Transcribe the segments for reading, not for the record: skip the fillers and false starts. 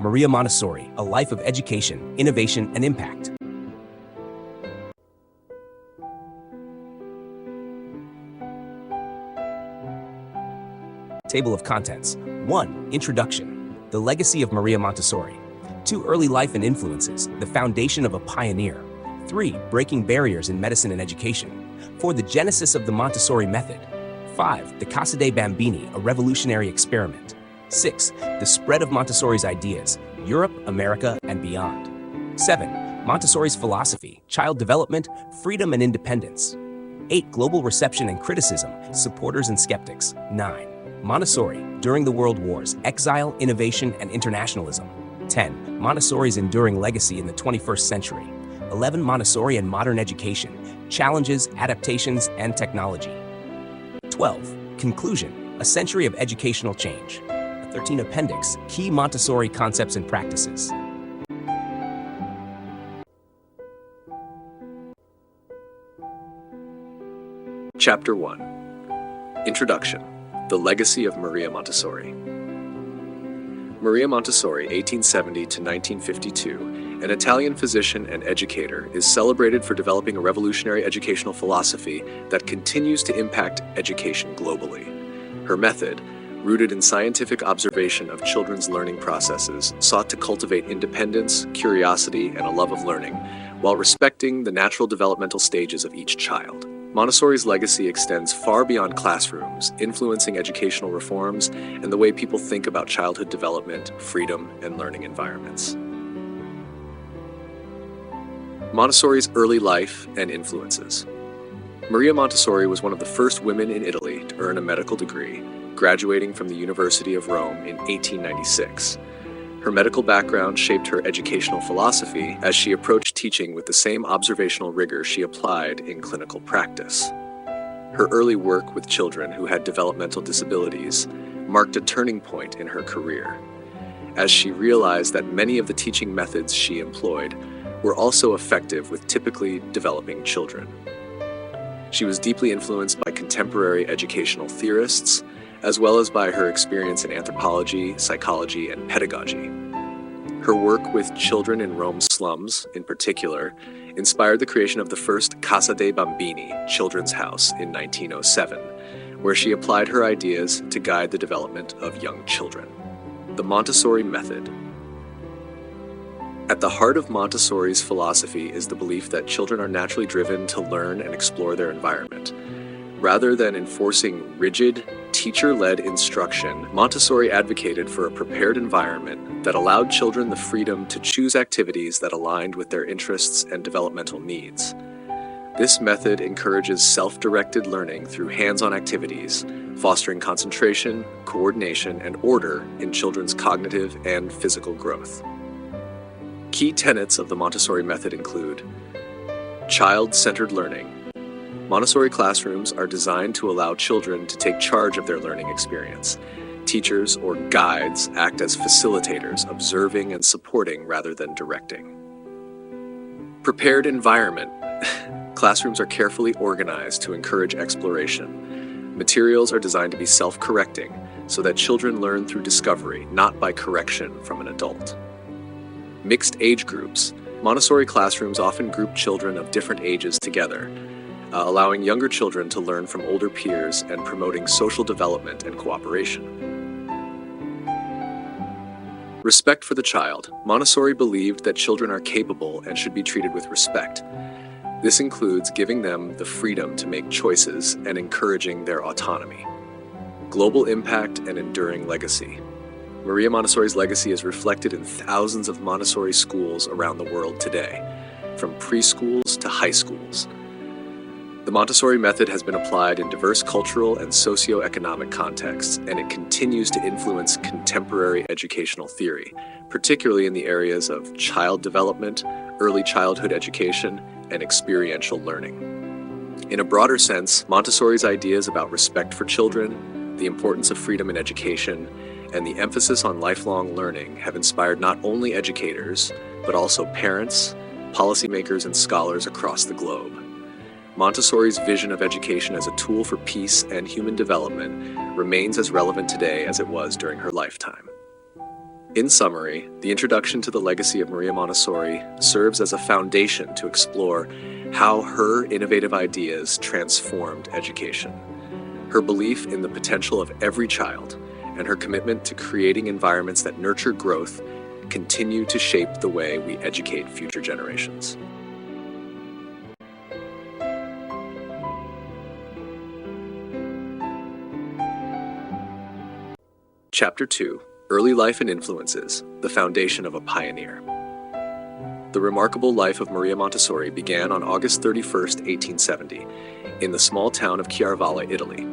Maria Montessori, A Life of Education, Innovation, and Impact. Table of Contents. 1. Introduction. The Legacy of Maria Montessori. 2. Early Life and Influences, the Foundation of a Pioneer. 3. Breaking Barriers in Medicine and Education. 4. The Genesis of the Montessori Method. 5. The Casa dei Bambini, a Revolutionary Experiment. 6. The Spread of Montessori's Ideas, Europe, America, and Beyond. 7. Montessori's Philosophy, Child Development, Freedom and Independence. 8. Global Reception and Criticism, Supporters and Skeptics. 9. Montessori, During the World Wars, Exile, Innovation, and Internationalism. 10. Montessori's Enduring Legacy in the 21st Century. 11. Montessori and Modern Education, Challenges, Adaptations, and Technology. 12. Conclusion, A Century of Educational Change. 13. Appendix, Key Montessori Concepts and Practices. Chapter 1. Introduction. The Legacy of Maria Montessori. Maria Montessori, 1870 to 1952, an Italian physician and educator, is celebrated for developing a revolutionary educational philosophy that continues to impact education globally. Her method, rooted in scientific observation of children's learning processes, sought to cultivate independence, curiosity, and a love of learning, while respecting the natural developmental stages of each child. Montessori's legacy extends far beyond classrooms, influencing educational reforms and the way people think about childhood development, freedom, and learning environments. Montessori's early life and influences. Maria Montessori was one of the first women in Italy to earn a medical degree, graduating from the University of Rome in 1896. Her medical background shaped her educational philosophy as she approached teaching with the same observational rigor she applied in clinical practice. Her early work with children who had developmental disabilities marked a turning point in her career, as she realized that many of the teaching methods she employed were also effective with typically developing children. She was deeply influenced by contemporary educational theorists, as well as by her experience in anthropology, psychology, and pedagogy. Her work with children in Rome's slums, in particular, inspired the creation of the first Casa dei Bambini, Children's House, in 1907, where she applied her ideas to guide the development of young children. The Montessori Method. At the heart of Montessori's philosophy is the belief that children are naturally driven to learn and explore their environment. Rather than enforcing rigid, teacher-led instruction, Montessori advocated for a prepared environment that allowed children the freedom to choose activities that aligned with their interests and developmental needs. This method encourages self-directed learning through hands-on activities, fostering concentration, coordination, and order in children's cognitive and physical growth. Key tenets of the Montessori method include child-centered learning. Montessori classrooms are designed to allow children to take charge of their learning experience. Teachers or guides act as facilitators, observing and supporting rather than directing. Prepared environment. Classrooms are carefully organized to encourage exploration. Materials are designed to be self-correcting so that children learn through discovery, not by correction from an adult. Mixed age groups. Montessori classrooms often group children of different ages together, allowing younger children to learn from older peers and promoting social development and cooperation. Respect for the child. Montessori believed that children are capable and should be treated with respect. This includes giving them the freedom to make choices and encouraging their autonomy. Global impact and enduring legacy. Maria Montessori's legacy is reflected in thousands of Montessori schools around the world today, from preschools to high schools. The Montessori method has been applied in diverse cultural and socio-economic contexts, and it continues to influence contemporary educational theory, particularly in the areas of child development, early childhood education, and experiential learning. In a broader sense, Montessori's ideas about respect for children, the importance of freedom in education, and the emphasis on lifelong learning have inspired not only educators, but also parents, policymakers, and scholars across the globe. Montessori's vision of education as a tool for peace and human development remains as relevant today as it was during her lifetime. In summary, the introduction to the legacy of Maria Montessori serves as a foundation to explore how her innovative ideas transformed education. Her belief in the potential of every child and her commitment to creating environments that nurture growth continue to shape the way we educate future generations. Chapter 2: Early Life and Influences, the Foundation of a Pioneer. The remarkable life of Maria Montessori began on August 31st, 1870, in the small town of Chiaravalle, Italy.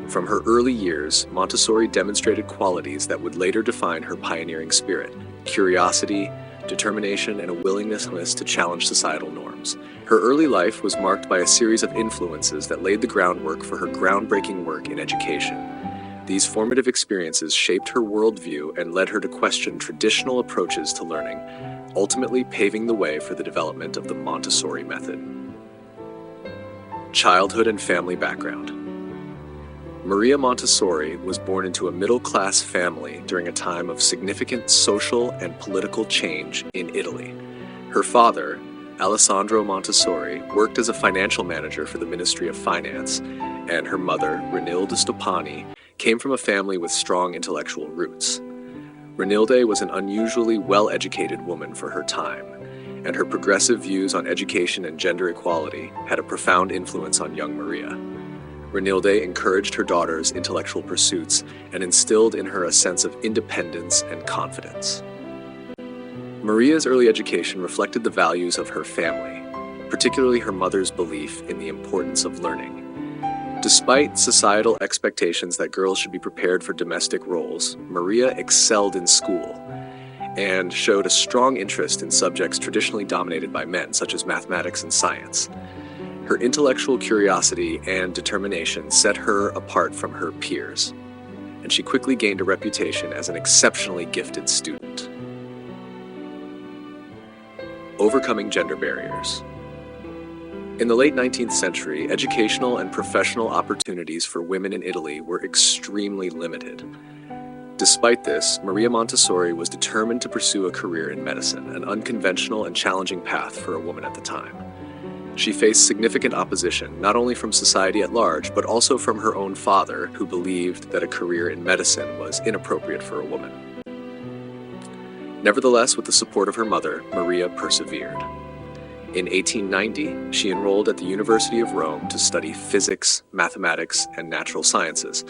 From her early years, Montessori demonstrated qualities that would later define her pioneering spirit: curiosity, determination, and a willingness to challenge societal norms. Her early life was marked by a series of influences that laid the groundwork for her groundbreaking work in education. These formative experiences shaped her worldview and led her to question traditional approaches to learning, ultimately paving the way for the development of the Montessori method. Childhood and family background. Maria Montessori was born into a middle-class family during a time of significant social and political change in Italy. Her father, Alessandro Montessori, worked as a financial manager for the Ministry of Finance, and her mother, Renilde Stoppani, came from a family with strong intellectual roots. Renilde was an unusually well-educated woman for her time, and her progressive views on education and gender equality had a profound influence on young Maria. Renilde encouraged her daughter's intellectual pursuits and instilled in her a sense of independence and confidence. Maria's early education reflected the values of her family, particularly her mother's belief in the importance of learning. Despite societal expectations that girls should be prepared for domestic roles, Maria excelled in school and showed a strong interest in subjects traditionally dominated by men, such as mathematics and science. Her intellectual curiosity and determination set her apart from her peers, and she quickly gained a reputation as an exceptionally gifted student. Overcoming gender barriers. In the late 19th century, educational and professional opportunities for women in Italy were extremely limited. Despite this, Maria Montessori was determined to pursue a career in medicine, an unconventional and challenging path for a woman at the time. She faced significant opposition, not only from society at large, but also from her own father, who believed that a career in medicine was inappropriate for a woman. Nevertheless, with the support of her mother, Maria persevered. In 1890, she enrolled at the University of Rome to study physics, mathematics, and natural sciences,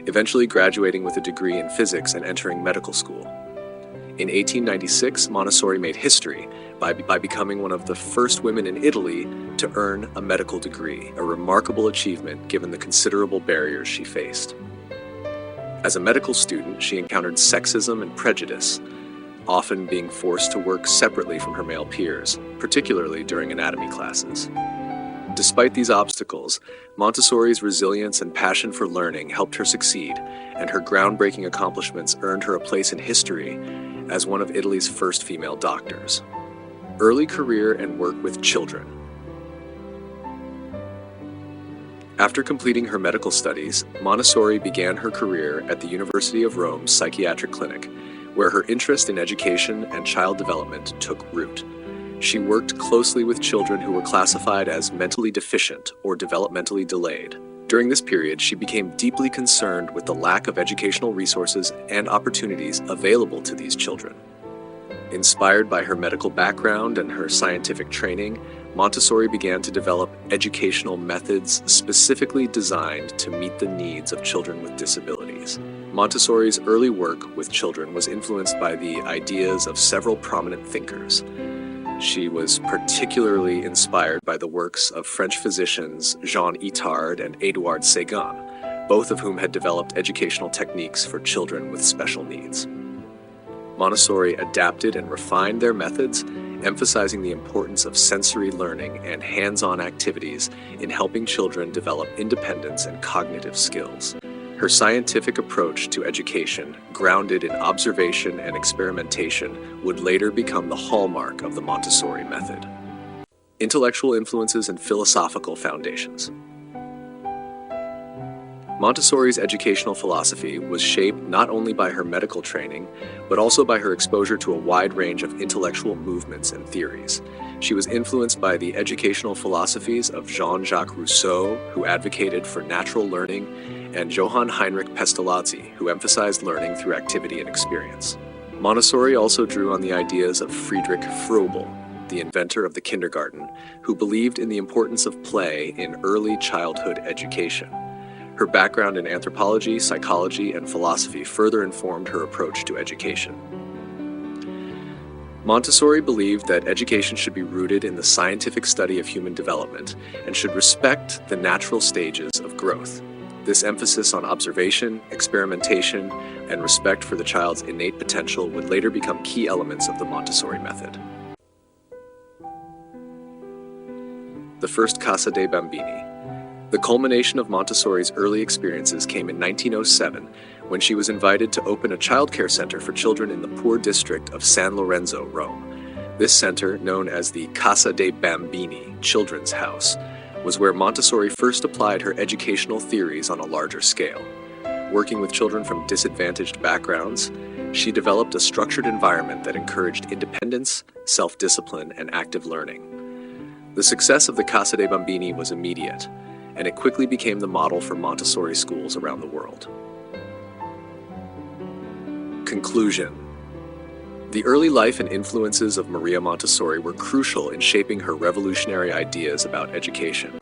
eventually graduating with a degree in physics and entering medical school. In 1896, Montessori made history by becoming one of the first women in Italy to earn a medical degree, a remarkable achievement given the considerable barriers she faced. As a medical student, she encountered sexism and prejudice, often being forced to work separately from her male peers, particularly during anatomy classes. Despite these obstacles, Montessori's resilience and passion for learning helped her succeed, and her groundbreaking accomplishments earned her a place in history as one of Italy's first female doctors. Early career and work with children. After completing her medical studies, Montessori began her career at the University of Rome's psychiatric clinic, where her interest in education and child development took root. She worked closely with children who were classified as mentally deficient or developmentally delayed. During this period, she became deeply concerned with the lack of educational resources and opportunities available to these children. Inspired by her medical background and her scientific training, Montessori began to develop educational methods specifically designed to meet the needs of children with disabilities. Montessori's early work with children was influenced by the ideas of several prominent thinkers. She was particularly inspired by the works of French physicians Jean Itard and Édouard Séguin, both of whom had developed educational techniques for children with special needs. Montessori adapted and refined their methods, emphasizing the importance of sensory learning and hands-on activities in helping children develop independence and cognitive skills. Her scientific approach to education, grounded in observation and experimentation, would later become the hallmark of the Montessori method. Intellectual influences and philosophical foundations. Montessori's educational philosophy was shaped not only by her medical training, but also by her exposure to a wide range of intellectual movements and theories. She was influenced by the educational philosophies of Jean-Jacques Rousseau, who advocated for natural learning, and Johann Heinrich Pestalozzi, who emphasized learning through activity and experience. Montessori also drew on the ideas of Friedrich Froebel, the inventor of the kindergarten, who believed in the importance of play in early childhood education. Her background in anthropology, psychology, and philosophy further informed her approach to education. Montessori believed that education should be rooted in the scientific study of human development and should respect the natural stages of growth. This emphasis on observation, experimentation, and respect for the child's innate potential would later become key elements of the Montessori method. The first Casa dei Bambini. The culmination of Montessori's early experiences came in 1907 when she was invited to open a childcare center for children in the poor district of San Lorenzo, Rome. This center, known as the Casa dei Bambini, Children's House, was where Montessori first applied her educational theories on a larger scale. Working with children from disadvantaged backgrounds, she developed a structured environment that encouraged independence, self-discipline, and active learning. The success of the Casa dei Bambini was immediate, and it quickly became the model for Montessori schools around the world. Conclusion. The early life and influences of Maria Montessori were crucial in shaping her revolutionary ideas about education.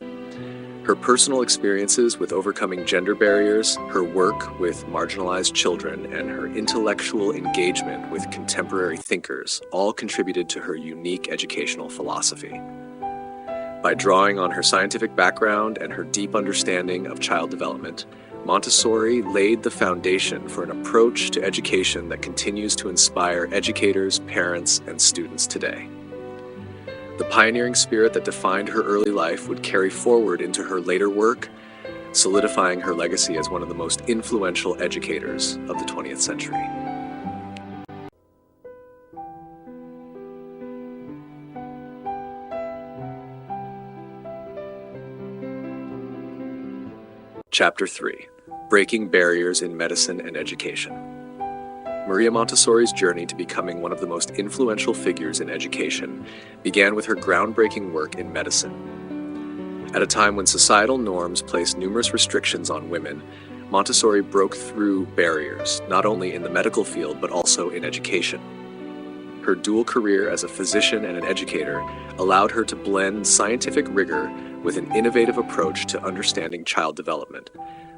Her personal experiences with overcoming gender barriers, her work with marginalized children, and her intellectual engagement with contemporary thinkers all contributed to her unique educational philosophy. By drawing on her scientific background and her deep understanding of child development, Montessori laid the foundation for an approach to education that continues to inspire educators, parents, and students today. The pioneering spirit that defined her early life would carry forward into her later work, solidifying her legacy as one of the most influential educators of the 20th century. Chapter 3. Breaking Barriers in Medicine and Education. Maria Montessori's journey to becoming one of the most influential figures in education began with her groundbreaking work in medicine. At a time when societal norms placed numerous restrictions on women, Montessori broke through barriers, not only in the medical field but also in education. Her dual career as a physician and an educator allowed her to blend scientific rigor with an innovative approach to understanding child development,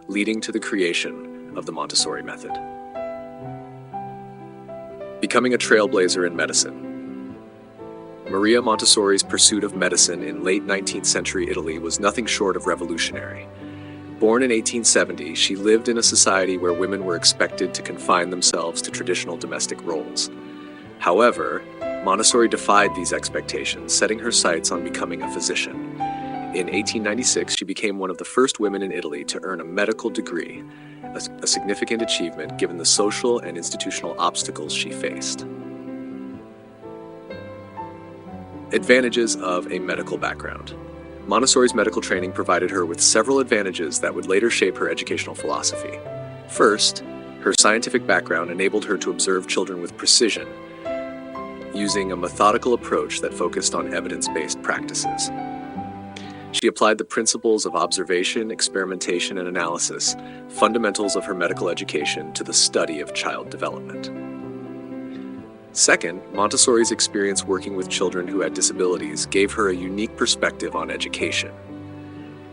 leading to the creation of the Montessori method. Becoming a trailblazer in medicine. Maria Montessori's pursuit of medicine in late 19th century Italy was nothing short of revolutionary. Born in 1870, she lived in a society where women were expected to confine themselves to traditional domestic roles. However, Montessori defied these expectations, setting her sights on becoming a physician. In 1896, she became one of the first women in Italy to earn a medical degree, a significant achievement given the social and institutional obstacles she faced. Advantages of a medical background. Montessori's medical training provided her with several advantages that would later shape her educational philosophy. First, her scientific background enabled her to observe children with precision, using a methodical approach that focused on evidence-based practices. She applied the principles of observation, experimentation, and analysis, fundamentals of her medical education, to the study of child development. Second, Montessori's experience working with children who had disabilities gave her a unique perspective on education.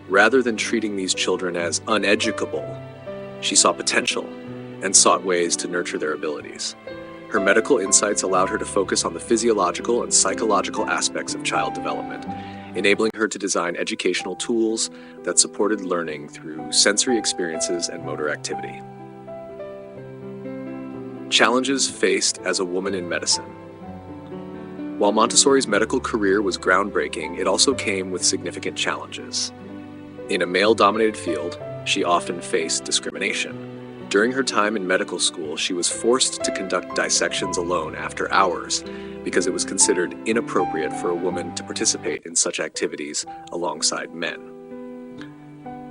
Rather than treating these children as uneducable, she saw potential and sought ways to nurture their abilities. Her medical insights allowed her to focus on the physiological and psychological aspects of child development, enabling her to design educational tools that supported learning through sensory experiences and motor activity. Challenges faced as a woman in medicine. While Montessori's medical career was groundbreaking, it also came with significant challenges. In a male-dominated field, she often faced discrimination. During her time in medical school, she was forced to conduct dissections alone after hours because it was considered inappropriate for a woman to participate in such activities alongside men.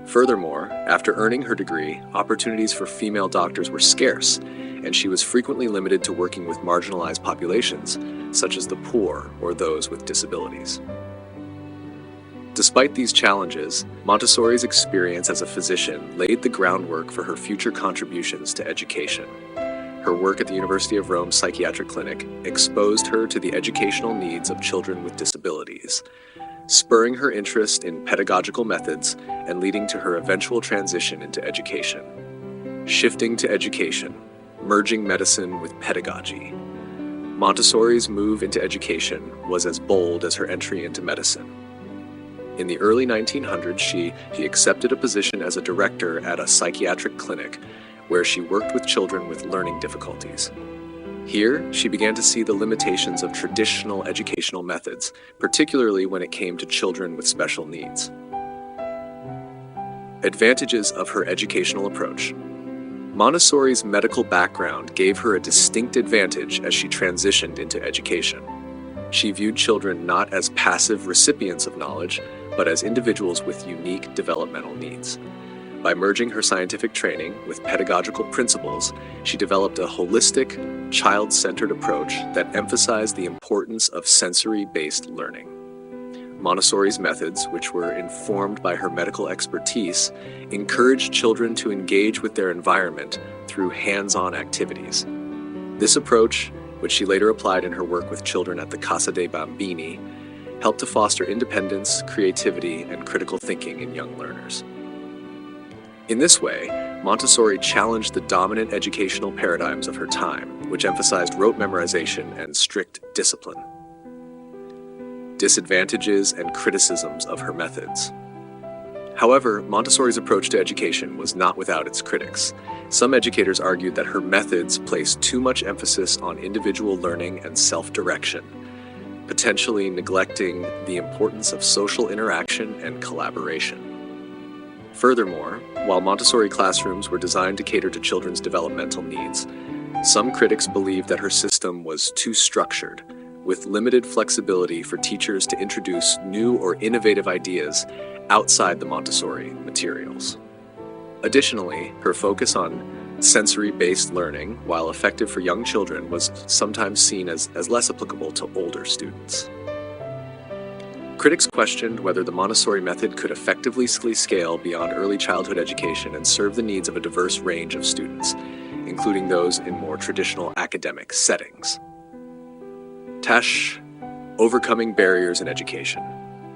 Furthermore, after earning her degree, opportunities for female doctors were scarce, and she was frequently limited to working with marginalized populations, such as the poor or those with disabilities. Despite these challenges, Montessori's experience as a physician laid the groundwork for her future contributions to education. Her work at the University of Rome Psychiatric Clinic exposed her to the educational needs of children with disabilities, spurring her interest in pedagogical methods and leading to her eventual transition into education. Shifting to education, merging medicine with pedagogy. Montessori's move into education was as bold as her entry into medicine. In the early 1900s, she accepted a position as a director at a psychiatric clinic where she worked with children with learning difficulties. Here, she began to see the limitations of traditional educational methods, particularly when it came to children with special needs. Advantages of her educational approach. Montessori's medical background gave her a distinct advantage as she transitioned into education. She viewed children not as passive recipients of knowledge, but as individuals with unique developmental needs. By merging her scientific training with pedagogical principles, she developed a holistic, child-centered approach that emphasized the importance of sensory-based learning. Montessori's methods, which were informed by her medical expertise, encouraged children to engage with their environment through hands-on activities. This approach, which she later applied in her work with children at the Casa dei Bambini, helped to foster independence, creativity, and critical thinking in young learners. In this way, Montessori challenged the dominant educational paradigms of her time, which emphasized rote memorization and strict discipline. Disadvantages and criticisms of her methods. However, Montessori's approach to education was not without its critics. Some educators argued that her methods placed too much emphasis on individual learning and self-direction, potentially neglecting the importance of social interaction and collaboration. Furthermore, while Montessori classrooms were designed to cater to children's developmental needs, some critics believed that her system was too structured, with limited flexibility for teachers to introduce new or innovative ideas outside the Montessori materials. Additionally, her focus on sensory-based learning, while effective for young children, was sometimes seen as less applicable to older students. Critics questioned whether the Montessori method could effectively scale beyond early childhood education and serve the needs of a diverse range of students, including those in more traditional academic settings. Overcoming barriers in education.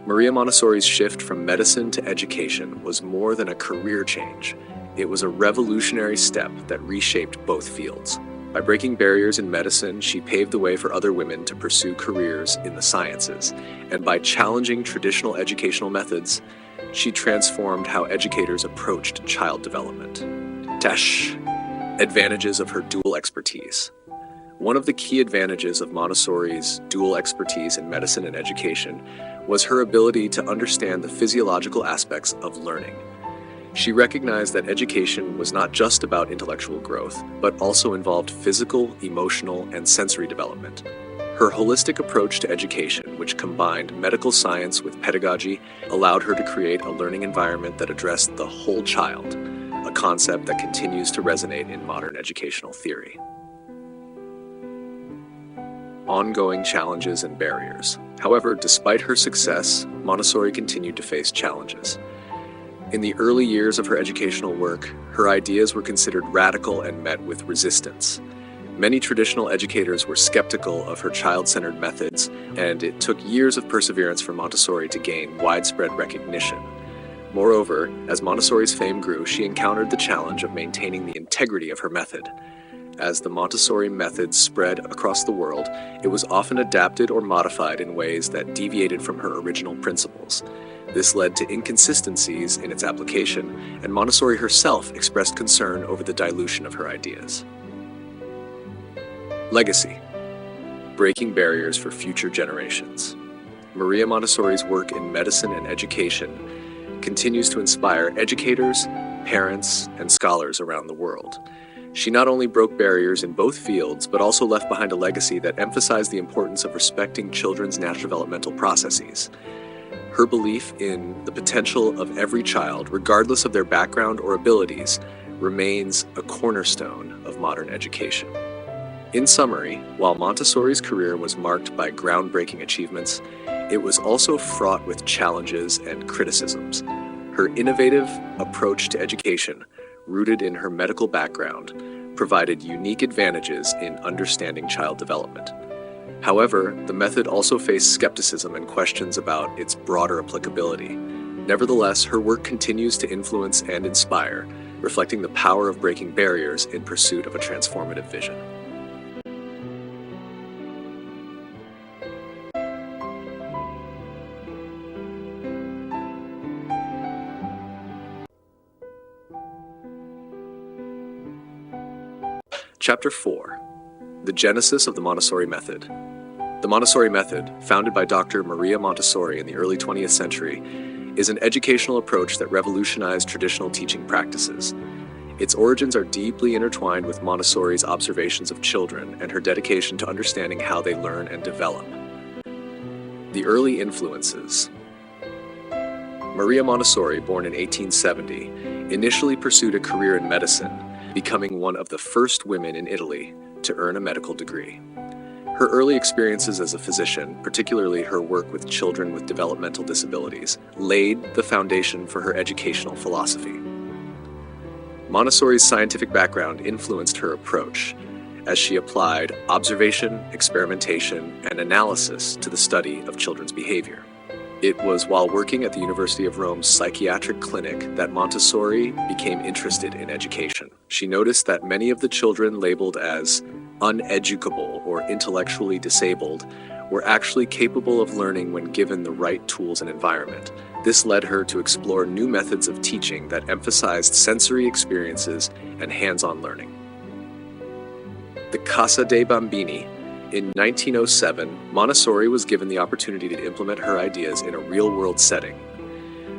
Maria Montessori's shift from medicine to education was more than a career change. It was a revolutionary step that reshaped both fields. By breaking barriers in medicine, she paved the way for other women to pursue careers in the sciences, and by challenging traditional educational methods, she transformed how educators approached child development. Advantages of her dual expertise. One of the key advantages of Montessori's dual expertise in medicine and education was her ability to understand the physiological aspects of learning. She recognized that education was not just about intellectual growth, but also involved physical, emotional, and sensory development. Her holistic approach to education, which combined medical science with pedagogy, allowed her to create a learning environment that addressed the whole child, a concept that continues to resonate in modern educational theory. Ongoing challenges and barriers. However, despite her success, Montessori continued to face challenges. In the early years of her educational work, her ideas were considered radical and met with resistance. Many traditional educators were skeptical of her child-centered methods, and it took years of perseverance for Montessori to gain widespread recognition. Moreover, as Montessori's fame grew, she encountered the challenge of maintaining the integrity of her method. As the Montessori method spread across the world, it was often adapted or modified in ways that deviated from her original principles. This led to inconsistencies in its application, and Montessori herself expressed concern over the dilution of her ideas. Legacy. Breaking barriers for future generations. Maria Montessori's work in medicine and education continues to inspire educators, parents, and scholars around the world. She not only broke barriers in both fields, but also left behind a legacy that emphasized the importance of respecting children's natural developmental processes. Her belief in the potential of every child, regardless of their background or abilities, remains a cornerstone of modern education. In summary, while Montessori's career was marked by groundbreaking achievements, it was also fraught with challenges and criticisms. Her innovative approach to education, rooted in her medical background, provided unique advantages in understanding child development. However, the method also faced skepticism and questions about its broader applicability. Nevertheless, her work continues to influence and inspire, reflecting the power of breaking barriers in pursuit of a transformative vision. Chapter 4. The Genesis of the Montessori Method. The Montessori Method, founded by Dr. Maria Montessori in the early 20th century, is an educational approach that revolutionized traditional teaching practices. Its origins are deeply intertwined with Montessori's observations of children and her dedication to understanding how they learn and develop. The early influences. Maria Montessori, born in 1870, initially pursued a career in medicine, becoming one of the first women in Italy to earn a medical degree. Her early experiences as a physician, particularly her work with children with developmental disabilities, laid the foundation for her educational philosophy. Montessori's scientific background influenced her approach, as she applied observation, experimentation, and analysis to the study of children's behavior. It was while working at the University of Rome's psychiatric clinic that Montessori became interested in education. She noticed that many of the children labeled as uneducable or intellectually disabled were actually capable of learning when given the right tools and environment. This led her to explore new methods of teaching that emphasized sensory experiences and hands-on learning. The Casa dei Bambini. In 1907, Montessori was given the opportunity to implement her ideas in a real-world setting.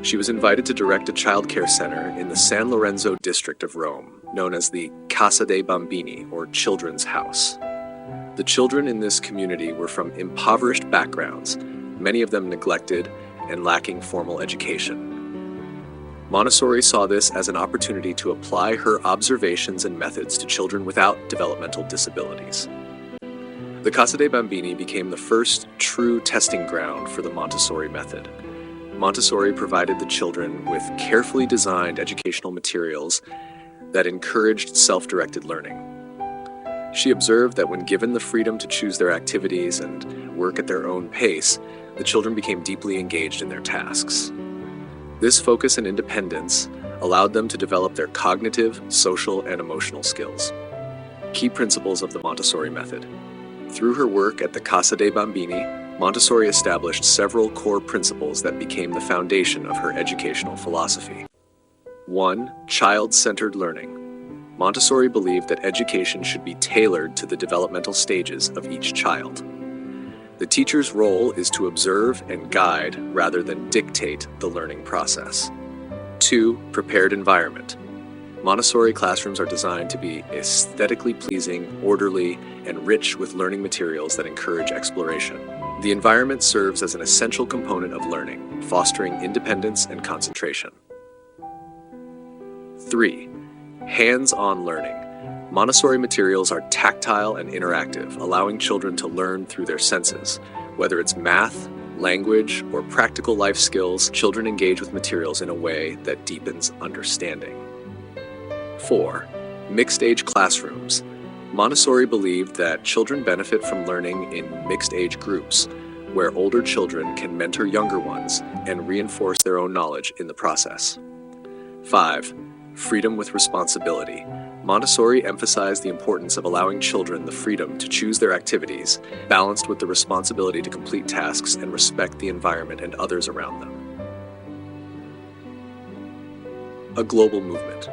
She was invited to direct a child care center in the San Lorenzo district of Rome, known as the Casa dei Bambini, or Children's House. The children in this community were from impoverished backgrounds, many of them neglected and lacking formal education. Montessori saw this as an opportunity to apply her observations and methods to children without developmental disabilities. The Casa dei Bambini became the first true testing ground for the Montessori method. Montessori provided the children with carefully designed educational materials that encouraged self-directed learning. She observed that when given the freedom to choose their activities and work at their own pace, the children became deeply engaged in their tasks. This focus and independence allowed them to develop their cognitive, social, and emotional skills. Key principles of the Montessori method. Through her work at the Casa dei Bambini, Montessori established several core principles that became the foundation of her educational philosophy. 1. Child-centered learning. Montessori believed that education should be tailored to the developmental stages of each child. The teacher's role is to observe and guide rather than dictate the learning process. 2. Prepared environment. Montessori classrooms are designed to be aesthetically pleasing, orderly, and rich with learning materials that encourage exploration. The environment serves as an essential component of learning, fostering independence and concentration. 3. Hands-on learning. Montessori materials are tactile and interactive, allowing children to learn through their senses. Whether it's math, language, or practical life skills, children engage with materials in a way that deepens understanding. 4. Mixed-age classrooms. Montessori believed that children benefit from learning in mixed-age groups, where older children can mentor younger ones and reinforce their own knowledge in the process. 5. Freedom with responsibility. Montessori emphasized the importance of allowing children the freedom to choose their activities, balanced with the responsibility to complete tasks and respect the environment and others around them. A global movement.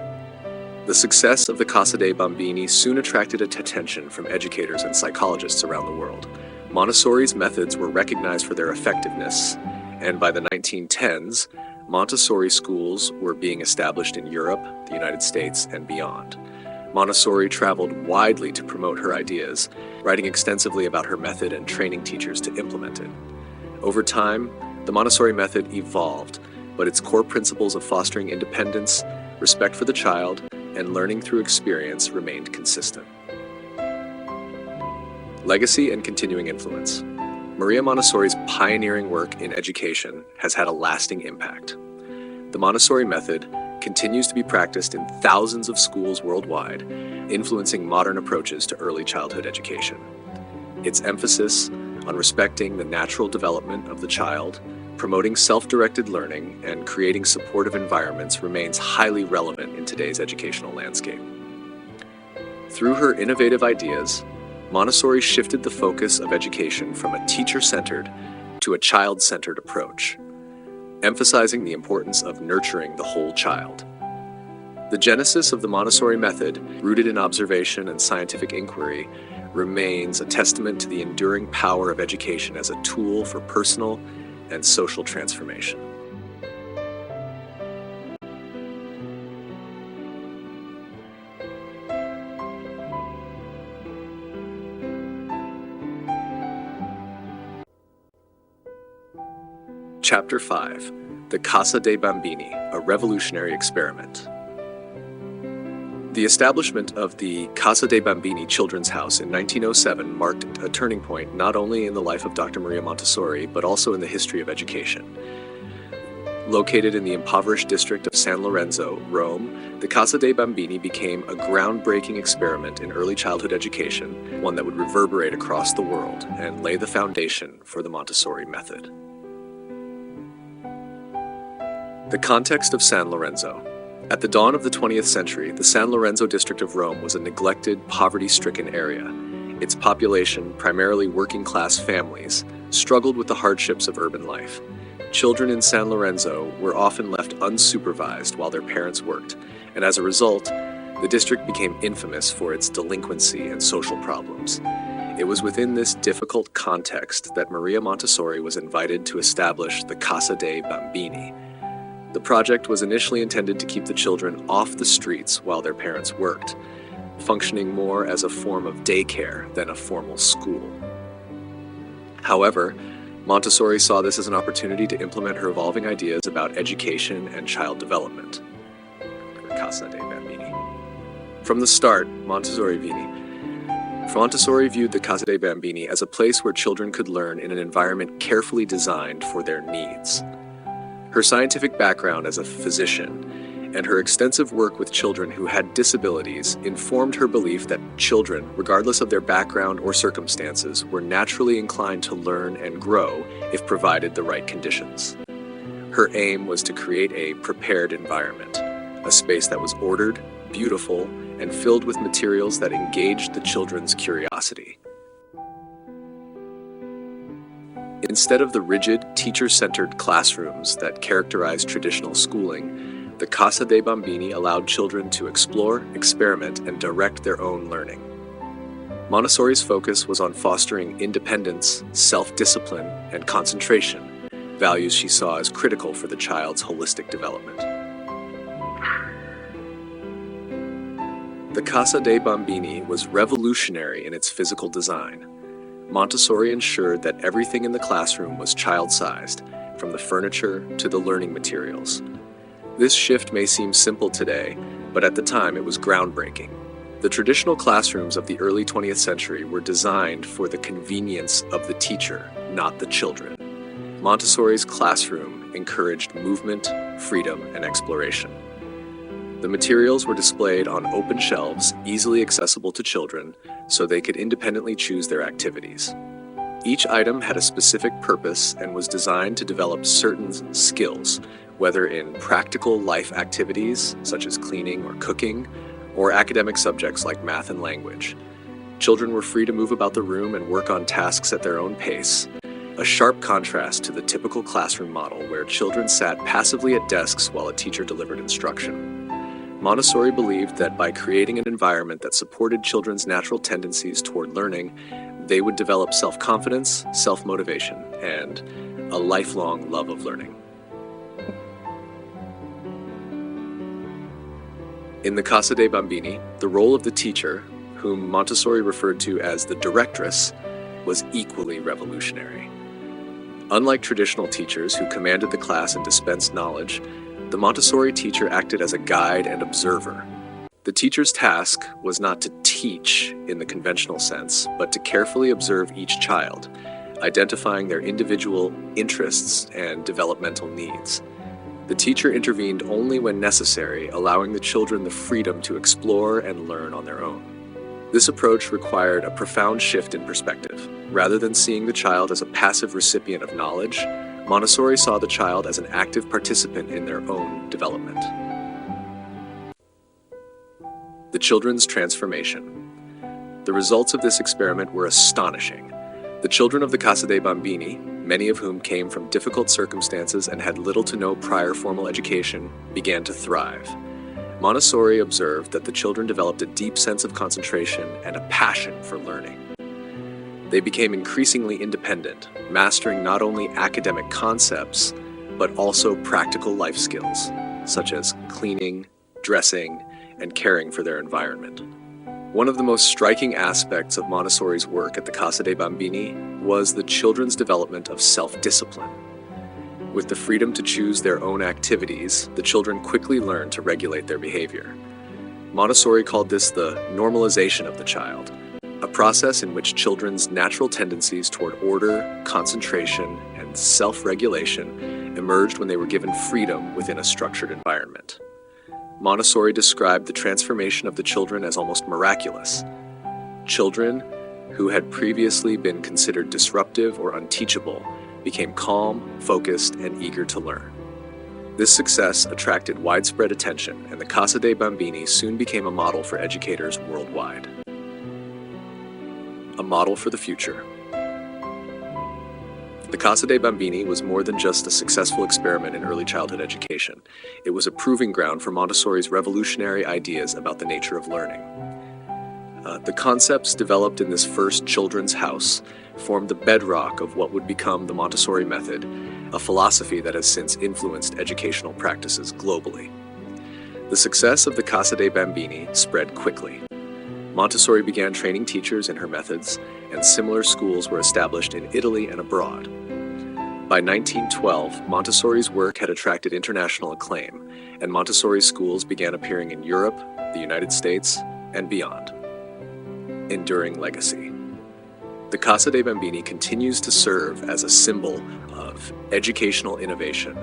The success of the Casa dei Bambini soon attracted attention from educators and psychologists around the world. Montessori's methods were recognized for their effectiveness, and by the 1910s, Montessori schools were being established in Europe, the United States, and beyond. Montessori traveled widely to promote her ideas, writing extensively about her method and training teachers to implement it. Over time, The Montessori method evolved, but its core principles of fostering independence, respect for the child, and learning through experience remained consistent. Legacy and continuing influence. Maria Montessori's pioneering work in education has had a lasting impact. The Montessori method continues to be practiced in thousands of schools worldwide, influencing modern approaches to early childhood education. Its emphasis on respecting the natural development of the child, promoting self-directed learning, and creating supportive environments remains highly relevant in today's educational landscape. Through her innovative ideas, Montessori shifted the focus of education from a teacher-centered to a child-centered approach, emphasizing the importance of nurturing the whole child. The genesis of the Montessori method, rooted in observation and scientific inquiry, remains a testament to the enduring power of education as a tool for personal and social transformation. Chapter 5. The Casa dei Bambini, a revolutionary experiment. The establishment of the Casa dei Bambini Children's House in 1907 marked a turning point not only in the life of Dr. Maria Montessori, but also in the history of education. Located in the impoverished district of San Lorenzo, Rome, the Casa dei Bambini became a groundbreaking experiment in early childhood education, one that would reverberate across the world and lay the foundation for the Montessori method. The context of San Lorenzo. At the dawn of the 20th century, the San Lorenzo district of Rome was a neglected, poverty-stricken area. Its population, primarily working-class families, struggled with the hardships of urban life. Children in San Lorenzo were often left unsupervised while their parents worked, and as a result, the district became infamous for its delinquency and social problems. It was within this difficult context that Maria Montessori was invited to establish the Casa dei Bambini. The project was initially intended to keep the children off the streets while their parents worked, functioning more as a form of daycare than a formal school. However, Montessori saw this as an opportunity to implement her evolving ideas about education and child development. Casa dei Bambini. From the start, Montessori viewed the Casa dei Bambini as a place where children could learn in an environment carefully designed for their needs. Her scientific background as a physician and her extensive work with children who had disabilities informed her belief that children, regardless of their background or circumstances, were naturally inclined to learn and grow if provided the right conditions. Her aim was to create a prepared environment, a space that was ordered, beautiful, and filled with materials that engaged the children's curiosity. Instead of the rigid, teacher-centered classrooms that characterized traditional schooling, the Casa dei Bambini allowed children to explore, experiment, and direct their own learning. Montessori's focus was on fostering independence, self-discipline, and concentration, values she saw as critical for the child's holistic development. The Casa dei Bambini was revolutionary in its physical design. Montessori ensured that everything in the classroom was child-sized, from the furniture to the learning materials. This shift may seem simple today, but at the time it was groundbreaking. The traditional classrooms of the early 20th century were designed for the convenience of the teacher, not the children. Montessori's classroom encouraged movement, freedom, and exploration. The materials were displayed on open shelves, easily accessible to children, so they could independently choose their activities. Each item had a specific purpose and was designed to develop certain skills, whether in practical life activities, such as cleaning or cooking, or academic subjects like math and language. Children were free to move about the room and work on tasks at their own pace, a sharp contrast to the typical classroom model where children sat passively at desks while a teacher delivered instruction. Montessori believed that by creating an environment that supported children's natural tendencies toward learning, they would develop self-confidence, self-motivation, and a lifelong love of learning. In the Casa dei Bambini, the role of the teacher, whom Montessori referred to as the directress, was equally revolutionary. Unlike traditional teachers who commanded the class and dispensed knowledge, the Montessori teacher acted as a guide and observer. The teacher's task was not to teach in the conventional sense, but to carefully observe each child, identifying their individual interests and developmental needs. The teacher intervened only when necessary, allowing the children the freedom to explore and learn on their own. This approach required a profound shift in perspective. Rather than seeing the child as a passive recipient of knowledge, Montessori saw the child as an active participant in their own development. The children's transformation. The results of this experiment were astonishing. The children of the Casa dei Bambini, many of whom came from difficult circumstances and had little to no prior formal education, began to thrive. Montessori observed that the children developed a deep sense of concentration and a passion for learning. They became increasingly independent, mastering not only academic concepts, but also practical life skills, such as cleaning, dressing, and caring for their environment. One of the most striking aspects of Montessori's work at the Casa dei Bambini was the children's development of self-discipline. With the freedom to choose their own activities, the children quickly learned to regulate their behavior. Montessori called this the normalization of the child, a process in which children's natural tendencies toward order, concentration, and self-regulation emerged when they were given freedom within a structured environment. Montessori described the transformation of the children as almost miraculous. Children who had previously been considered disruptive or unteachable became calm, focused, and eager to learn. This success attracted widespread attention, and the Casa dei Bambini soon became a model for educators worldwide. A model for the future. The Casa dei Bambini was more than just a successful experiment in early childhood education. It was a proving ground for Montessori's revolutionary ideas about the nature of learning. The concepts developed in this first children's house formed the bedrock of what would become the Montessori method, a philosophy that has since influenced educational practices globally. The success of the Casa dei Bambini spread quickly. Montessori began training teachers in her methods, and similar schools were established in Italy and abroad. By 1912, Montessori's work had attracted international acclaim, and Montessori schools began appearing in Europe, the United States, and beyond. Enduring legacy. The Casa dei Bambini continues to serve as a symbol of educational innovation.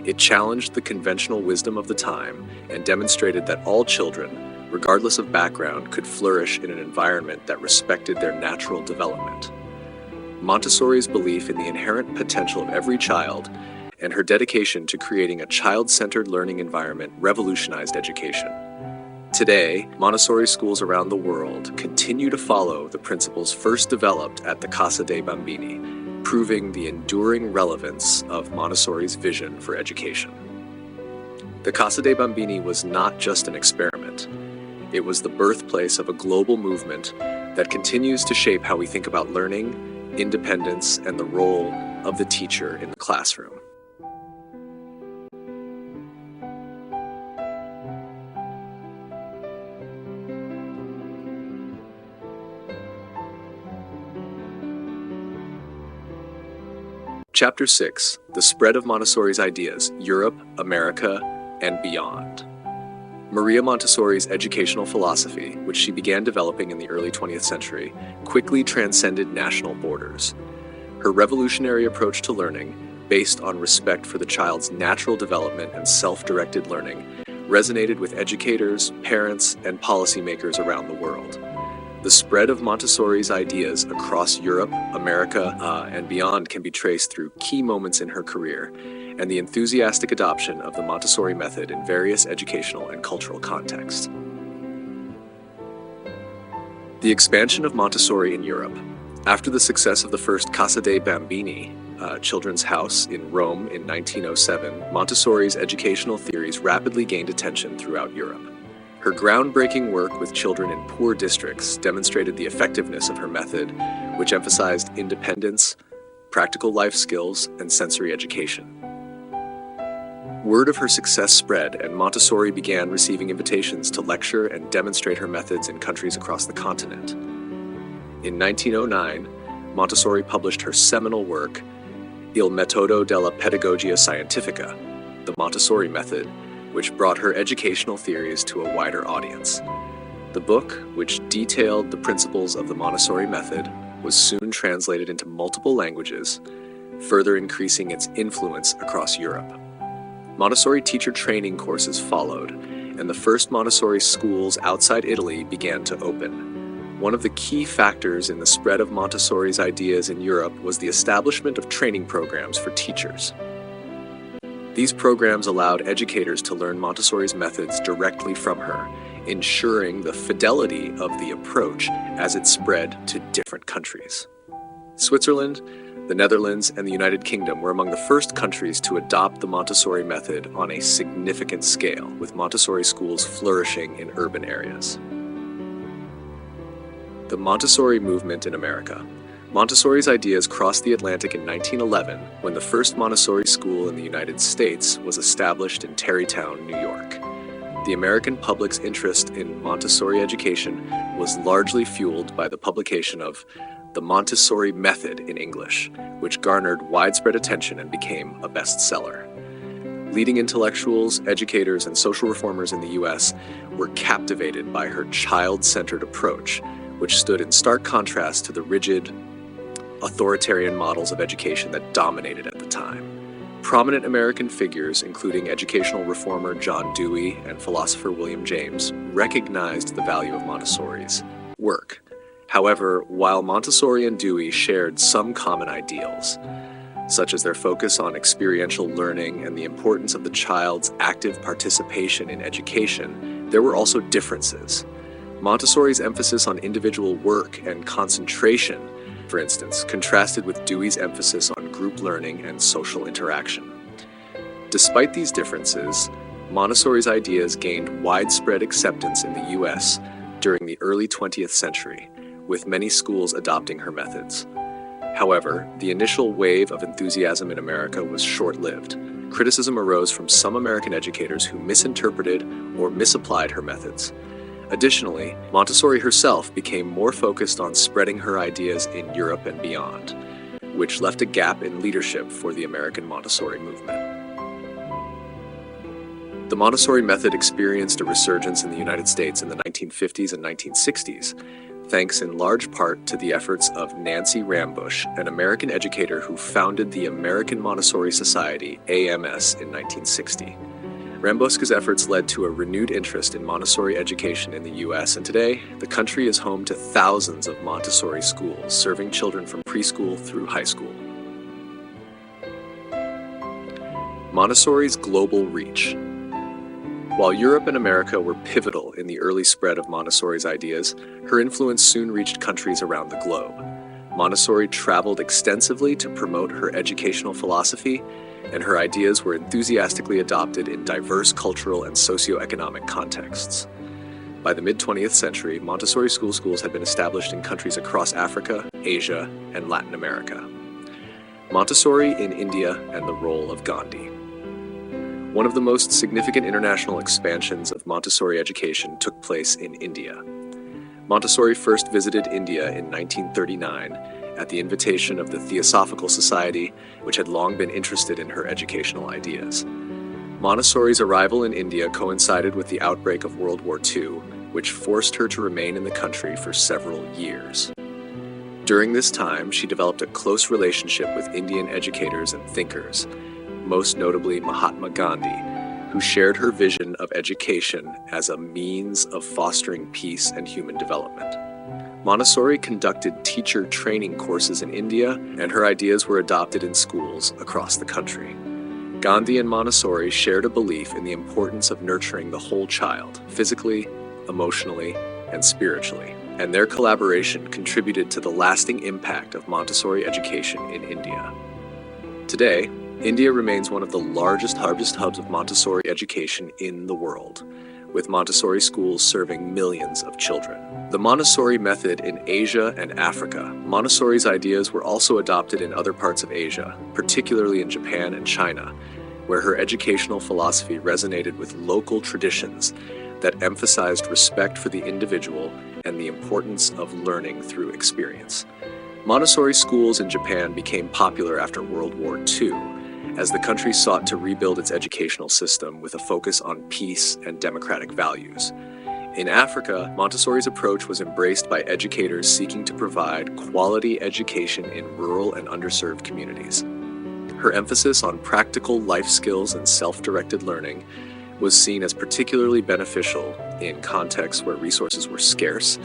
It challenged the conventional wisdom of the time and demonstrated that all children, regardless of background, could flourish in an environment that respected their natural development. Montessori's belief in the inherent potential of every child and her dedication to creating a child-centered learning environment revolutionized education. Today, Montessori schools around the world continue to follow the principles first developed at the Casa dei Bambini, proving the enduring relevance of Montessori's vision for education. The Casa dei Bambini was not just an experiment. It was the birthplace of a global movement that continues to shape how we think about learning, independence, and the role of the teacher in the classroom. Chapter 6. The Spread of Montessori's Ideas, Europe, America, and Beyond. Maria Montessori's educational philosophy, which she began developing in the early 20th century, quickly transcended national borders. Her revolutionary approach to learning, based on respect for the child's natural development and self-directed learning, resonated with educators, parents, and policymakers around the world. The spread of Montessori's ideas across Europe, America, and beyond can be traced through key moments in her career and the enthusiastic adoption of the Montessori method in various educational and cultural contexts. The expansion of Montessori in Europe. After the success of the first Casa dei Bambini, children's house in Rome in 1907, Montessori's educational theories rapidly gained attention throughout Europe. Her groundbreaking work with children in poor districts demonstrated the effectiveness of her method, which emphasized independence, practical life skills, and sensory education. Word of her success spread, and Montessori began receiving invitations to lecture and demonstrate her methods in countries across the continent. In 1909, Montessori published her seminal work, Il metodo della pedagogia scientifica, the Montessori method, which brought her educational theories to a wider audience. The book, which detailed the principles of the Montessori method, was soon translated into multiple languages, further increasing its influence across Europe. Montessori teacher training courses followed, and the first Montessori schools outside Italy began to open. One of the key factors in the spread of Montessori's ideas in Europe was the establishment of training programs for teachers. These programs allowed educators to learn Montessori's methods directly from her, ensuring the fidelity of the approach as it spread to different countries. Switzerland, the Netherlands, and the United Kingdom were among the first countries to adopt the Montessori method on a significant scale, with Montessori schools flourishing in urban areas. The Montessori movement in America. Montessori's ideas crossed the Atlantic in 1911 when the first Montessori school in the United States was established in Tarrytown, New York. The American public's interest in Montessori education was largely fueled by the publication of The Montessori Method in English, which garnered widespread attention and became a bestseller. Leading intellectuals, educators, and social reformers in the U.S. were captivated by her child-centered approach, which stood in stark contrast to the rigid, authoritarian models of education that dominated at the time. Prominent American figures, including educational reformer John Dewey and philosopher William James, recognized the value of Montessori's work. However, while Montessori and Dewey shared some common ideals, such as their focus on experiential learning and the importance of the child's active participation in education, there were also differences. Montessori's emphasis on individual work and concentration, for instance, contrasted with Dewey's emphasis on group learning and social interaction. Despite these differences, Montessori's ideas gained widespread acceptance in the U.S. during the early 20th century, with many schools adopting her methods. However, the initial wave of enthusiasm in America was short-lived. Criticism arose from some American educators who misinterpreted or misapplied her methods. Additionally, Montessori herself became more focused on spreading her ideas in Europe and beyond, which left a gap in leadership for the American Montessori movement. The Montessori method experienced a resurgence in the United States in the 1950s and 1960s, thanks in large part to the efforts of Nancy Rambusch, an American educator who founded the American Montessori Society, AMS, in 1960. Rambusch's efforts led to a renewed interest in Montessori education in the U.S., and today, the country is home to thousands of Montessori schools, serving children from preschool through high school. Montessori's global reach. While Europe and America were pivotal in the early spread of Montessori's ideas, her influence soon reached countries around the globe. Montessori traveled extensively to promote her educational philosophy, and her ideas were enthusiastically adopted in diverse cultural and socioeconomic contexts. By the mid-20th century, Montessori schools had been established in countries across Africa, Asia, and Latin America. Montessori in India and the role of Gandhi. One of the most significant international expansions of Montessori education took place in India. Montessori first visited India in 1939 at the invitation of the Theosophical Society, which had long been interested in her educational ideas. Montessori's arrival in India coincided with the outbreak of World War II, which forced her to remain in the country for several years. During this time, she developed a close relationship with Indian educators and thinkers, most notably Mahatma Gandhi, who shared her vision of education as a means of fostering peace and human development. Montessori conducted teacher training courses in India, and her ideas were adopted in schools across the country. Gandhi and Montessori shared a belief in the importance of nurturing the whole child, physically, emotionally, and spiritually, and their collaboration contributed to the lasting impact of Montessori education in India. Today, India remains one of the largest harvest hubs of Montessori education in the world, with Montessori schools serving millions of children. The Montessori method in Asia and Africa. Montessori's ideas were also adopted in other parts of Asia, particularly in Japan and China, where her educational philosophy resonated with local traditions that emphasized respect for the individual and the importance of learning through experience. Montessori schools in Japan became popular after World War II, as the country sought to rebuild its educational system with a focus on peace and democratic values. In Africa, Montessori's approach was embraced by educators seeking to provide quality education in rural and underserved communities. Her emphasis on practical life skills and self-directed learning was seen as particularly beneficial in contexts where resources were scarce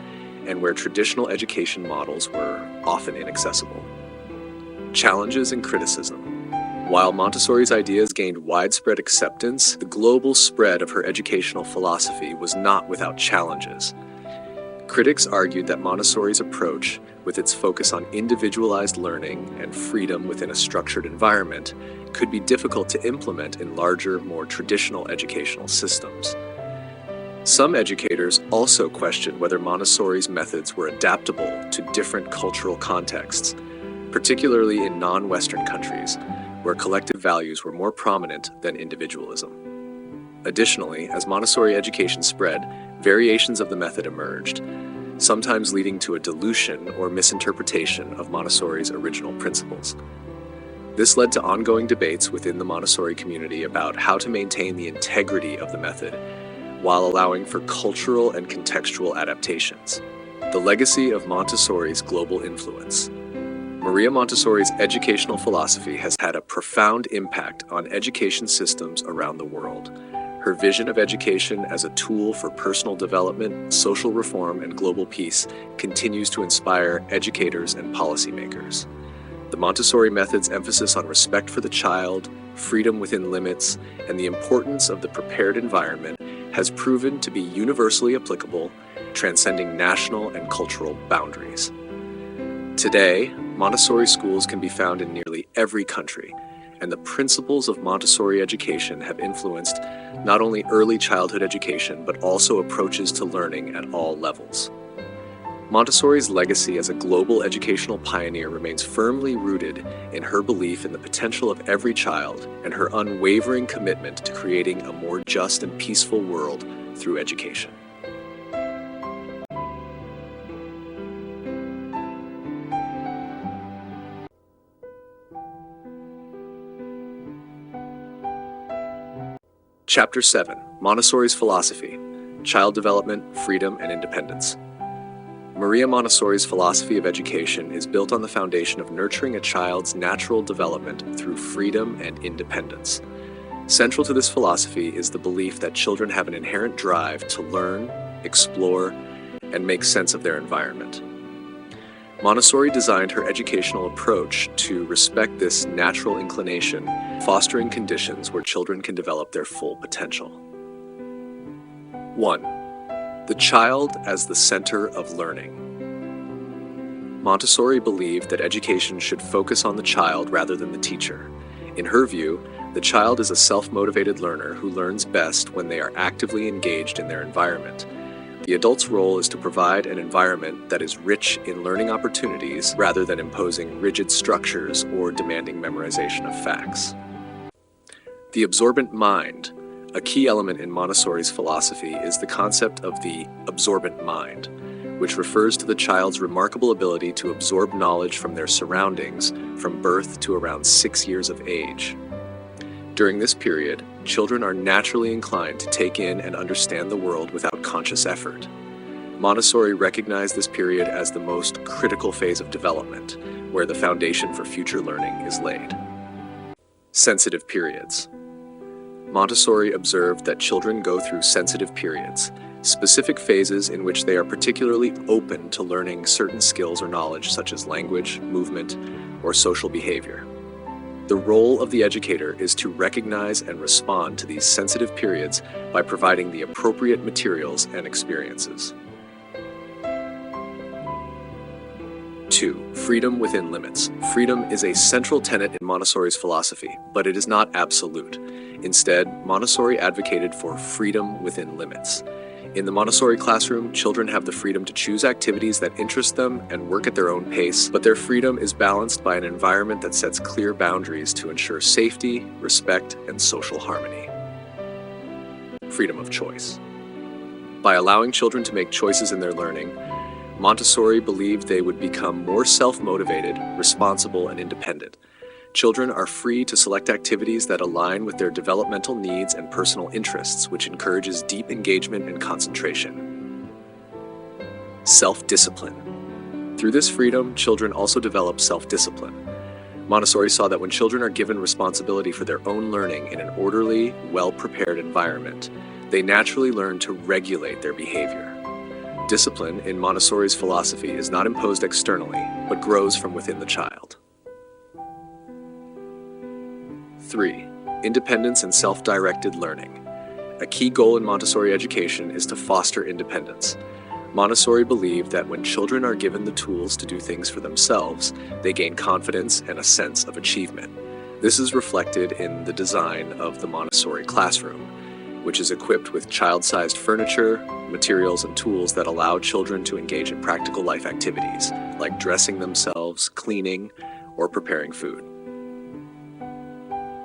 and where traditional education models were often inaccessible. Challenges and criticism. While Montessori's ideas gained widespread acceptance, the global spread of her educational philosophy was not without challenges. Critics argued that Montessori's approach, with its focus on individualized learning and freedom within a structured environment, could be difficult to implement in larger, more traditional educational systems. Some educators also questioned whether Montessori's methods were adaptable to different cultural contexts, particularly in non-Western countries, where collective values were more prominent than individualism. Additionally, as Montessori education spread, variations of the method emerged, sometimes leading to a dilution or misinterpretation of Montessori's original principles. This led to ongoing debates within the Montessori community about how to maintain the integrity of the method while allowing for cultural and contextual adaptations. The legacy of Montessori's global influence. Maria Montessori's educational philosophy has had a profound impact on education systems around the world. Her vision of education as a tool for personal development, social reform, and global peace continues to inspire educators and policymakers. The Montessori method's emphasis on respect for the child, freedom within limits, and the importance of the prepared environment has proven to be universally applicable, transcending national and cultural boundaries. Today, Montessori schools can be found in nearly every country, and the principles of Montessori education have influenced not only early childhood education, but also approaches to learning at all levels. Montessori's legacy as a global educational pioneer remains firmly rooted in her belief in the potential of every child and her unwavering commitment to creating a more just and peaceful world through education. Chapter 7: Montessori's Philosophy, Child Development, Freedom, and Independence. Maria Montessori's philosophy of education is built on the foundation of nurturing a child's natural development through freedom and independence. Central to this philosophy is the belief that children have an inherent drive to learn, explore, and make sense of their environment. Montessori designed her educational approach to respect this natural inclination, fostering conditions where children can develop their full potential. 1. The child as the center of learning. Montessori believed that education should focus on the child rather than the teacher. In her view, the child is a self-motivated learner who learns best when they are actively engaged in their environment. The adult's role is to provide an environment that is rich in learning opportunities rather than imposing rigid structures or demanding memorization of facts. The absorbent mind. A key element in Montessori's philosophy is the concept of the absorbent mind, which refers to the child's remarkable ability to absorb knowledge from their surroundings from birth to around 6 years of age. During this period, children are naturally inclined to take in and understand the world without conscious effort. Montessori recognized this period as the most critical phase of development, where the foundation for future learning is laid. Sensitive periods. Montessori observed that children go through sensitive periods, specific phases in which they are particularly open to learning certain skills or knowledge such as language, movement, or social behavior. The role of the educator is to recognize and respond to these sensitive periods by providing the appropriate materials and experiences. 2. Freedom within limits. Freedom is a central tenet in Montessori's philosophy, but it is not absolute. Instead, Montessori advocated for freedom within limits. In the Montessori classroom, children have the freedom to choose activities that interest them and work at their own pace, but their freedom is balanced by an environment that sets clear boundaries to ensure safety, respect, and social harmony. Freedom of choice. By allowing children to make choices in their learning, Montessori believed they would become more self-motivated, responsible, and independent. Children are free to select activities that align with their developmental needs and personal interests, which encourages deep engagement and concentration. Self-discipline. Through this freedom, children also develop self-discipline. Montessori saw that when children are given responsibility for their own learning in an orderly, well-prepared environment, they naturally learn to regulate their behavior. Discipline, in Montessori's philosophy, is not imposed externally, but grows from within the child. 3. Independence and self-directed learning. A key goal in Montessori education is to foster independence. Montessori believed that when children are given the tools to do things for themselves, they gain confidence and a sense of achievement. This is reflected in the design of the Montessori classroom, which is equipped with child-sized furniture, materials, and tools that allow children to engage in practical life activities, like dressing themselves, cleaning, or preparing food.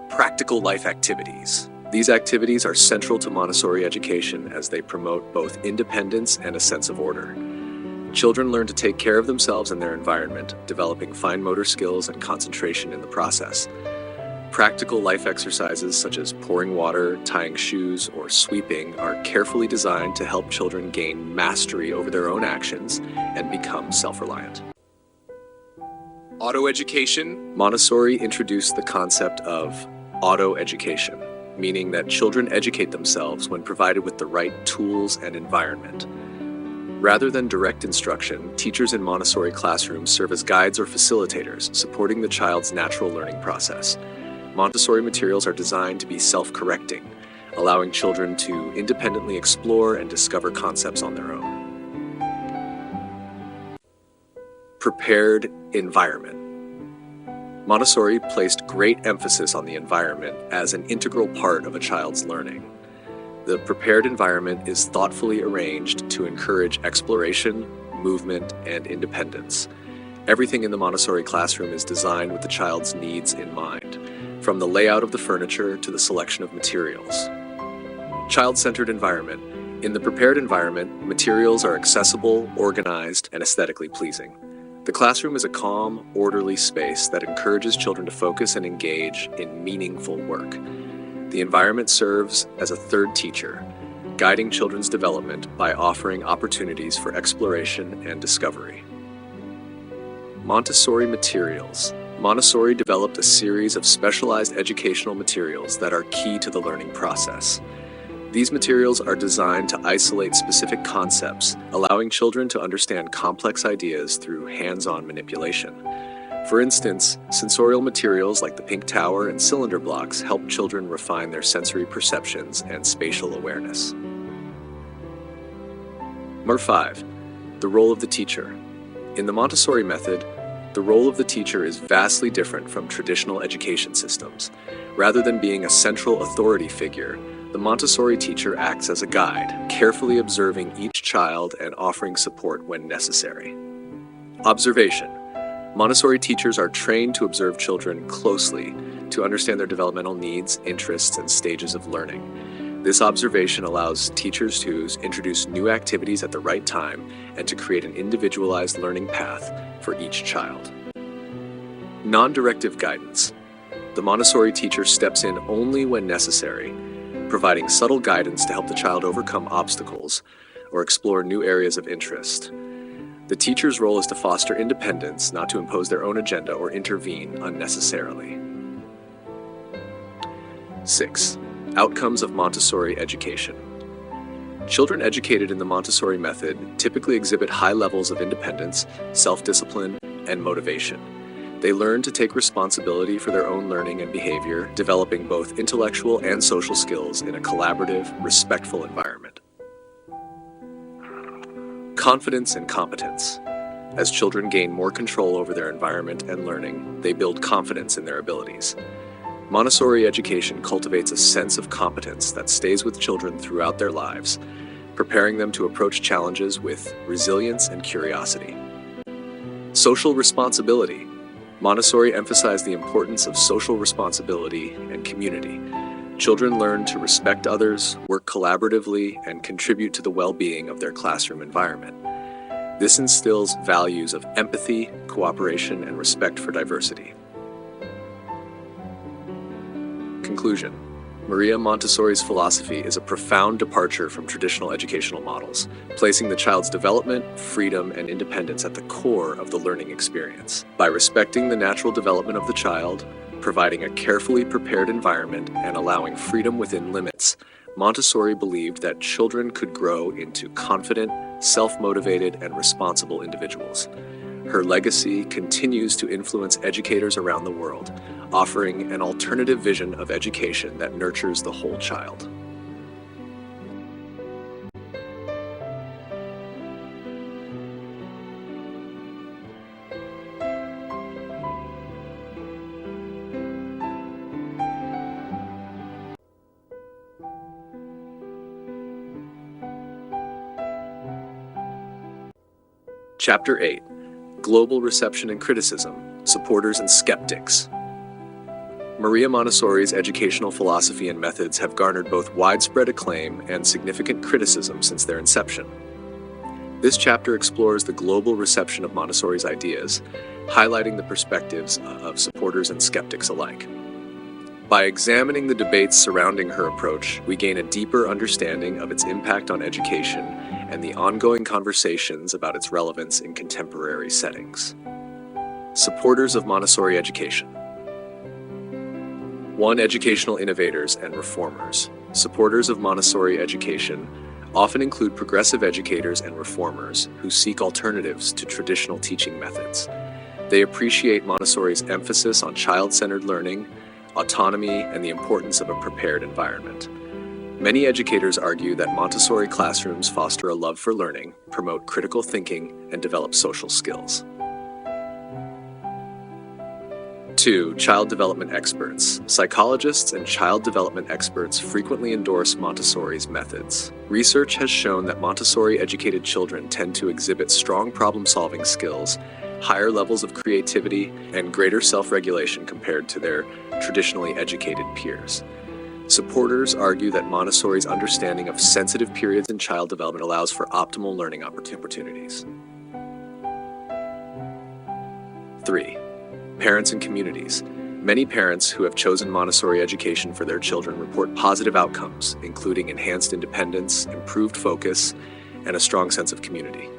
Practical life activities. These activities are central to Montessori education as they promote both independence and a sense of order. Children learn to take care of themselves and their environment, developing fine motor skills and concentration in the process. Practical life exercises such as pouring water, tying shoes, or sweeping are carefully designed to help children gain mastery over their own actions and become self-reliant. Autoeducation. Montessori introduced the concept of autoeducation, meaning that children educate themselves when provided with the right tools and environment. Rather than direct instruction, teachers in Montessori classrooms serve as guides or facilitators, supporting the child's natural learning process. Montessori materials are designed to be self-correcting, allowing children to independently explore and discover concepts on their own. Prepared environment. Montessori placed great emphasis on the environment as an integral part of a child's learning. The prepared environment is thoughtfully arranged to encourage exploration, movement, and independence. Everything in the Montessori classroom is designed with the child's needs in mind, from the layout of the furniture to the selection of materials. Child-centered environment. In the prepared environment, materials are accessible, organized, and aesthetically pleasing. The classroom is a calm, orderly space that encourages children to focus and engage in meaningful work. The environment serves as a third teacher, guiding children's development by offering opportunities for exploration and discovery. Montessori materials. Montessori developed a series of specialized educational materials that are key to the learning process. These materials are designed to isolate specific concepts, allowing children to understand complex ideas through hands-on manipulation. For instance, sensorial materials like the pink tower and cylinder blocks help children refine their sensory perceptions and spatial awareness. Number 5. The role of the teacher. In the Montessori method, the role of the teacher is vastly different from traditional education systems. Rather than being a central authority figure, the Montessori teacher acts as a guide, carefully observing each child and offering support when necessary. Observation. Montessori teachers are trained to observe children closely to understand their developmental needs, interests, and stages of learning. This observation allows teachers to introduce new activities at the right time and to create an individualized learning path for each child. Non-directive guidance. The Montessori teacher steps in only when necessary, providing subtle guidance to help the child overcome obstacles or explore new areas of interest. The teacher's role is to foster independence, not to impose their own agenda or intervene unnecessarily. 6. Outcomes of Montessori education. Children educated in the Montessori method typically exhibit high levels of independence, self-discipline, and motivation. They learn to take responsibility for their own learning and behavior, developing both intellectual and social skills in a collaborative, respectful environment. Confidence and competence. As children gain more control over their environment and learning, they build confidence in their abilities. Montessori education cultivates a sense of competence that stays with children throughout their lives, preparing them to approach challenges with resilience and curiosity. Social responsibility. Montessori emphasized the importance of social responsibility and community. Children learn to respect others, work collaboratively, and contribute to the well-being of their classroom environment. This instills values of empathy, cooperation, and respect for diversity. Conclusion. Maria Montessori's philosophy is a profound departure from traditional educational models, placing the child's development, freedom, and independence at the core of the learning experience. By respecting the natural development of the child, providing a carefully prepared environment, and allowing freedom within limits, Montessori believed that children could grow into confident, self-motivated, and responsible individuals. Her legacy continues to influence educators around the world, offering an alternative vision of education that nurtures the whole child. Chapter 8. Global Reception and Criticism, Supporters and Skeptics. Maria Montessori's educational philosophy and methods have garnered both widespread acclaim and significant criticism since their inception. This chapter explores the global reception of Montessori's ideas, highlighting the perspectives of supporters and skeptics alike. By examining the debates surrounding her approach, we gain a deeper understanding of its impact on education and the ongoing conversations about its relevance in contemporary settings. Supporters of Montessori education. 1. Educational innovators and reformers. Supporters of Montessori education often include progressive educators and reformers who seek alternatives to traditional teaching methods. They appreciate Montessori's emphasis on child-centered learning, autonomy, and the importance of a prepared environment. Many educators argue that Montessori classrooms foster a love for learning, promote critical thinking, and develop social skills. 2. Child development experts. Psychologists and child development experts frequently endorse Montessori's methods. Research has shown that Montessori-educated children tend to exhibit strong problem-solving skills, higher levels of creativity, and greater self-regulation compared to their traditionally educated peers. Supporters argue that Montessori's understanding of sensitive periods in child development allows for optimal learning opportunities. 3. Parents and communities. Many parents who have chosen Montessori education for their children report positive outcomes, including enhanced independence, improved focus, and a strong sense of community.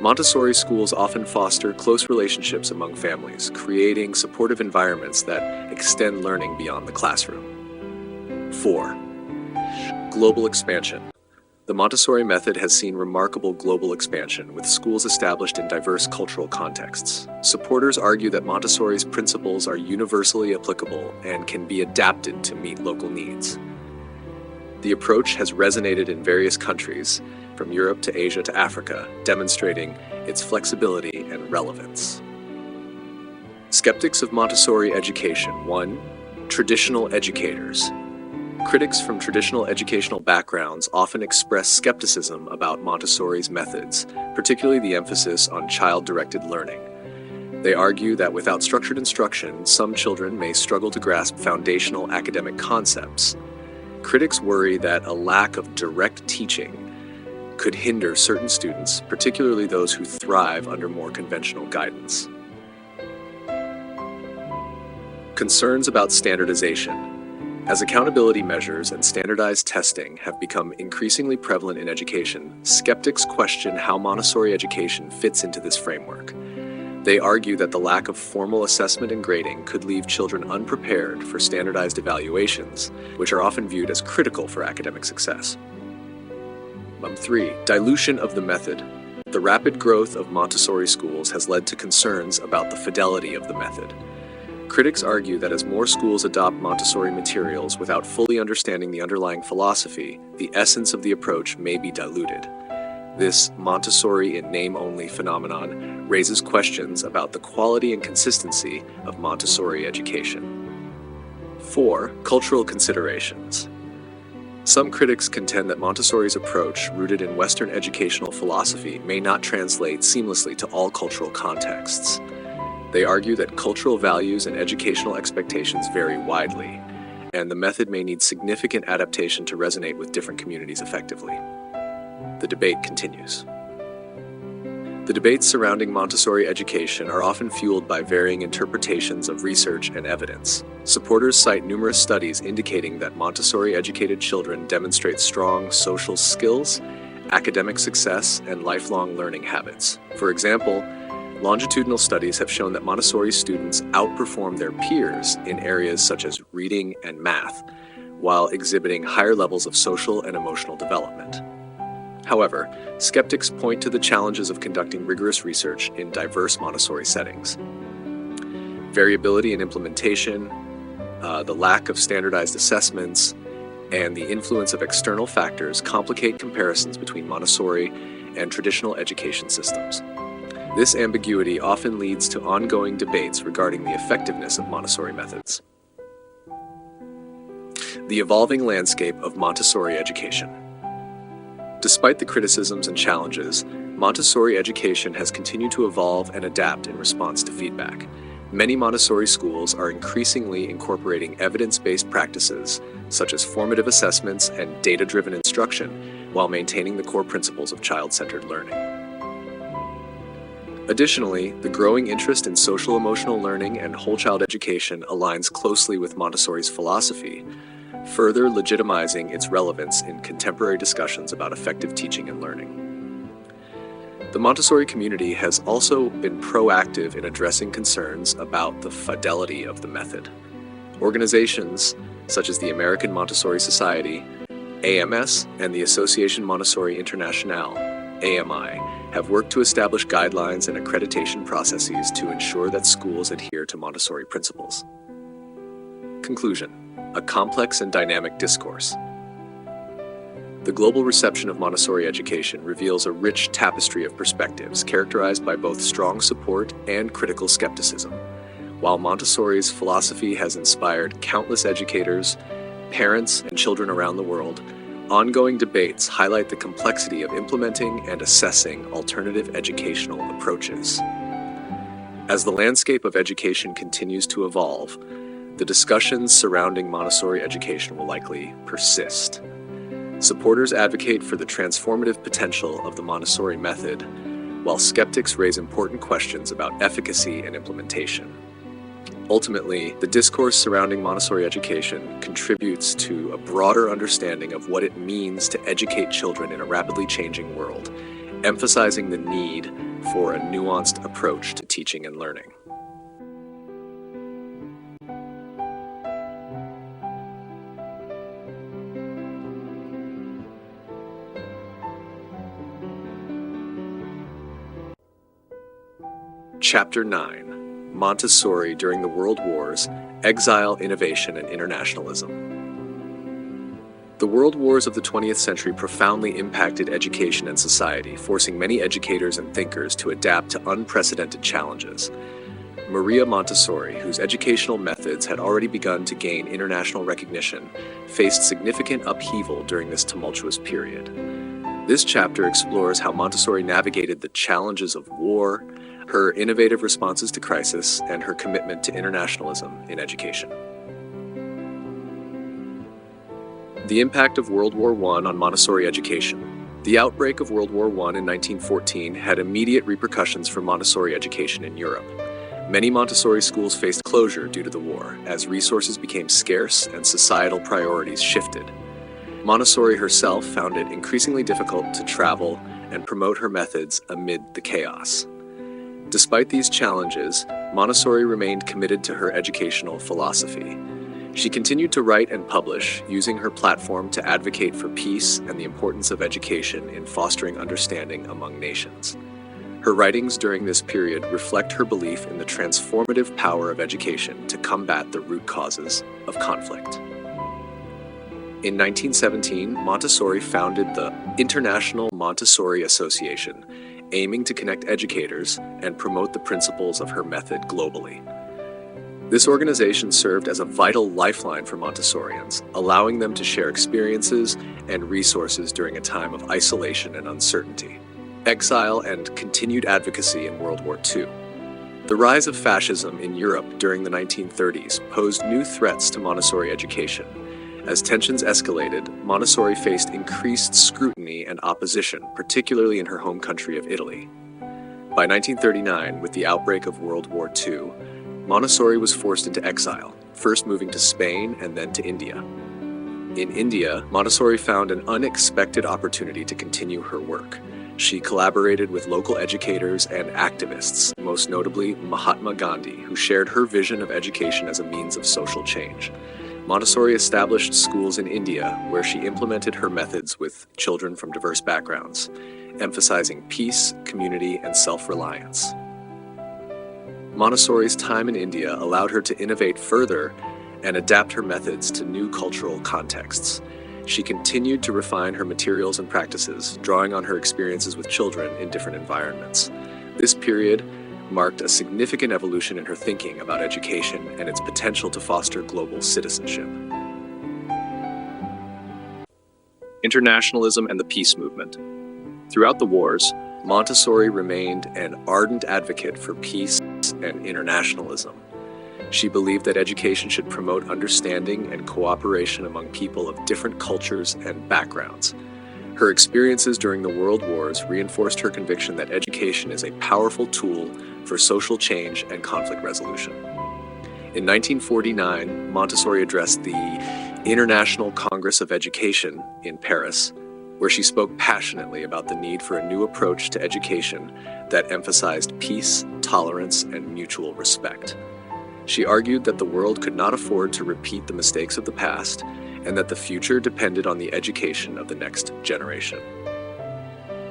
Montessori schools often foster close relationships among families, creating supportive environments that extend learning beyond the classroom. 4. Global expansion. The Montessori method has seen remarkable global expansion, with schools established in diverse cultural contexts. Supporters argue that Montessori's principles are universally applicable and can be adapted to meet local needs. The approach has resonated in various countries, from Europe to Asia to Africa, demonstrating its flexibility and relevance. Skeptics of Montessori education. 1. Traditional educators. Critics from traditional educational backgrounds often express skepticism about Montessori's methods, particularly the emphasis on child-directed learning. They argue that without structured instruction, some children may struggle to grasp foundational academic concepts. Critics worry that a lack of direct teaching could hinder certain students, particularly those who thrive under more conventional guidance. Concerns about standardization. As accountability measures and standardized testing have become increasingly prevalent in education, skeptics question how Montessori education fits into this framework. They argue that the lack of formal assessment and grading could leave children unprepared for standardized evaluations, which are often viewed as critical for academic success. 3. Dilution of the method. The rapid growth of Montessori schools has led to concerns about the fidelity of the method. Critics argue that as more schools adopt Montessori materials without fully understanding the underlying philosophy, the essence of the approach may be diluted. This Montessori in name-only phenomenon raises questions about the quality and consistency of Montessori education. 4. Cultural considerations. Some critics contend that Montessori's approach, rooted in Western educational philosophy, may not translate seamlessly to all cultural contexts. They argue that cultural values and educational expectations vary widely, and the method may need significant adaptation to resonate with different communities effectively. The debate continues. The debates surrounding Montessori education are often fueled by varying interpretations of research and evidence. Supporters cite numerous studies indicating that Montessori-educated children demonstrate strong social skills, academic success, and lifelong learning habits. For example, longitudinal studies have shown that Montessori students outperform their peers in areas such as reading and math, while exhibiting higher levels of social and emotional development. However, skeptics point to the challenges of conducting rigorous research in diverse Montessori settings. Variability in implementation, the lack of standardized assessments, and the influence of external factors complicate comparisons between Montessori and traditional education systems. This ambiguity often leads to ongoing debates regarding the effectiveness of Montessori methods. The evolving landscape of Montessori education. Despite the criticisms and challenges, Montessori education has continued to evolve and adapt in response to feedback. Many Montessori schools are increasingly incorporating evidence-based practices, such as formative assessments and data-driven instruction, while maintaining the core principles of child-centered learning. Additionally, the growing interest in social-emotional learning and whole-child education aligns closely with Montessori's philosophy, further legitimizing its relevance in contemporary discussions about effective teaching and learning. The Montessori community has also been proactive in addressing concerns about the fidelity of the method. Organizations such as the American Montessori Society, AMS, and the Association Montessori Internationale, AMI, have worked to establish guidelines and accreditation processes to ensure that schools adhere to Montessori principles. Conclusion: a complex and dynamic discourse. The global reception of Montessori education reveals a rich tapestry of perspectives characterized by both strong support and critical skepticism. While Montessori's philosophy has inspired countless educators, parents, and children around the world, ongoing debates highlight the complexity of implementing and assessing alternative educational approaches. As the landscape of education continues to evolve, the discussions surrounding Montessori education will likely persist. Supporters advocate for the transformative potential of the Montessori method, while skeptics raise important questions about efficacy and implementation. Ultimately, the discourse surrounding Montessori education contributes to a broader understanding of what it means to educate children in a rapidly changing world, emphasizing the need for a nuanced approach to teaching and learning. Chapter 9: Montessori During the World Wars, Exile, Innovation, and Internationalism. The World Wars of the 20th century profoundly impacted education and society, forcing many educators and thinkers to adapt to unprecedented challenges. Maria Montessori, whose educational methods had already begun to gain international recognition, faced significant upheaval during this tumultuous period. This chapter explores how Montessori navigated the challenges of war, her innovative responses to crisis, and her commitment to internationalism in education. The impact of World War I on Montessori education. The outbreak of World War I in 1914 had immediate repercussions for Montessori education in Europe. Many Montessori schools faced closure due to the war, as resources became scarce and societal priorities shifted. Montessori herself found it increasingly difficult to travel and promote her methods amid the chaos. Despite these challenges, Montessori remained committed to her educational philosophy. She continued to write and publish, using her platform to advocate for peace and the importance of education in fostering understanding among nations. Her writings during this period reflect her belief in the transformative power of education to combat the root causes of conflict. In 1917, Montessori founded the International Montessori Association, aiming to connect educators and promote the principles of her method globally. This organization served as a vital lifeline for Montessorians, allowing them to share experiences and resources during a time of isolation and uncertainty, exile, and continued advocacy in World War II. The rise of fascism in Europe during the 1930s posed new threats to Montessori education. As tensions escalated, Montessori faced increased scrutiny and opposition, particularly in her home country of Italy. By 1939, with the outbreak of World War II, Montessori was forced into exile, first moving to Spain and then to India. In India, Montessori found an unexpected opportunity to continue her work. She collaborated with local educators and activists, most notably Mahatma Gandhi, who shared her vision of education as a means of social change. Montessori established schools in India where she implemented her methods with children from diverse backgrounds, emphasizing peace, community, and self-reliance. Montessori's time in India allowed her to innovate further and adapt her methods to new cultural contexts. She continued to refine her materials and practices, drawing on her experiences with children in different environments. This period marked a significant evolution in her thinking about education and its potential to foster global citizenship. Internationalism and the peace movement. Throughout the wars, Montessori remained an ardent advocate for peace and internationalism. She believed that education should promote understanding and cooperation among people of different cultures and backgrounds. Her experiences during the World Wars reinforced her conviction that education is a powerful tool for social change and conflict resolution. In 1949, Montessori addressed the International Congress of Education in Paris, where she spoke passionately about the need for a new approach to education that emphasized peace, tolerance, and mutual respect. She argued that the world could not afford to repeat the mistakes of the past and that the future depended on the education of the next generation.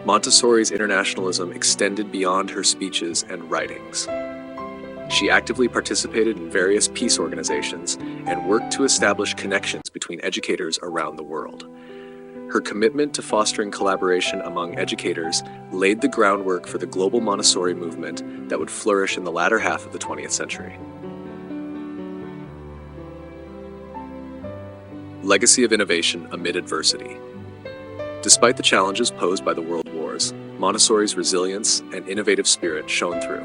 Montessori's internationalism extended beyond her speeches and writings. She actively participated in various peace organizations and worked to establish connections between educators around the world. Her commitment to fostering collaboration among educators laid the groundwork for the global Montessori movement that would flourish in the latter half of the 20th century. Legacy of innovation amid adversity. Despite the challenges posed by the World Wars, Montessori's resilience and innovative spirit shone through.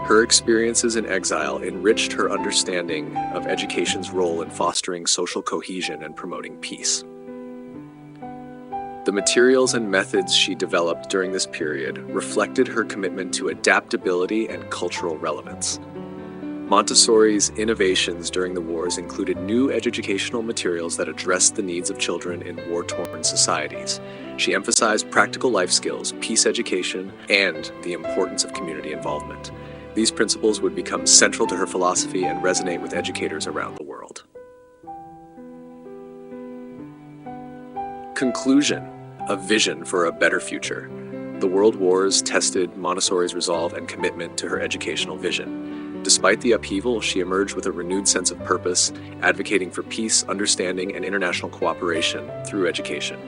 Her experiences in exile enriched her understanding of education's role in fostering social cohesion and promoting peace. The materials and methods she developed during this period reflected her commitment to adaptability and cultural relevance. Montessori's innovations during the wars included new educational materials that addressed the needs of children in war-torn societies. She emphasized practical life skills, peace education, and the importance of community involvement. These principles would become central to her philosophy and resonate with educators around the world. Conclusion: a vision for a better future. The World Wars tested Montessori's resolve and commitment to her educational vision. Despite the upheaval, she emerged with a renewed sense of purpose, advocating for peace, understanding, and international cooperation through education.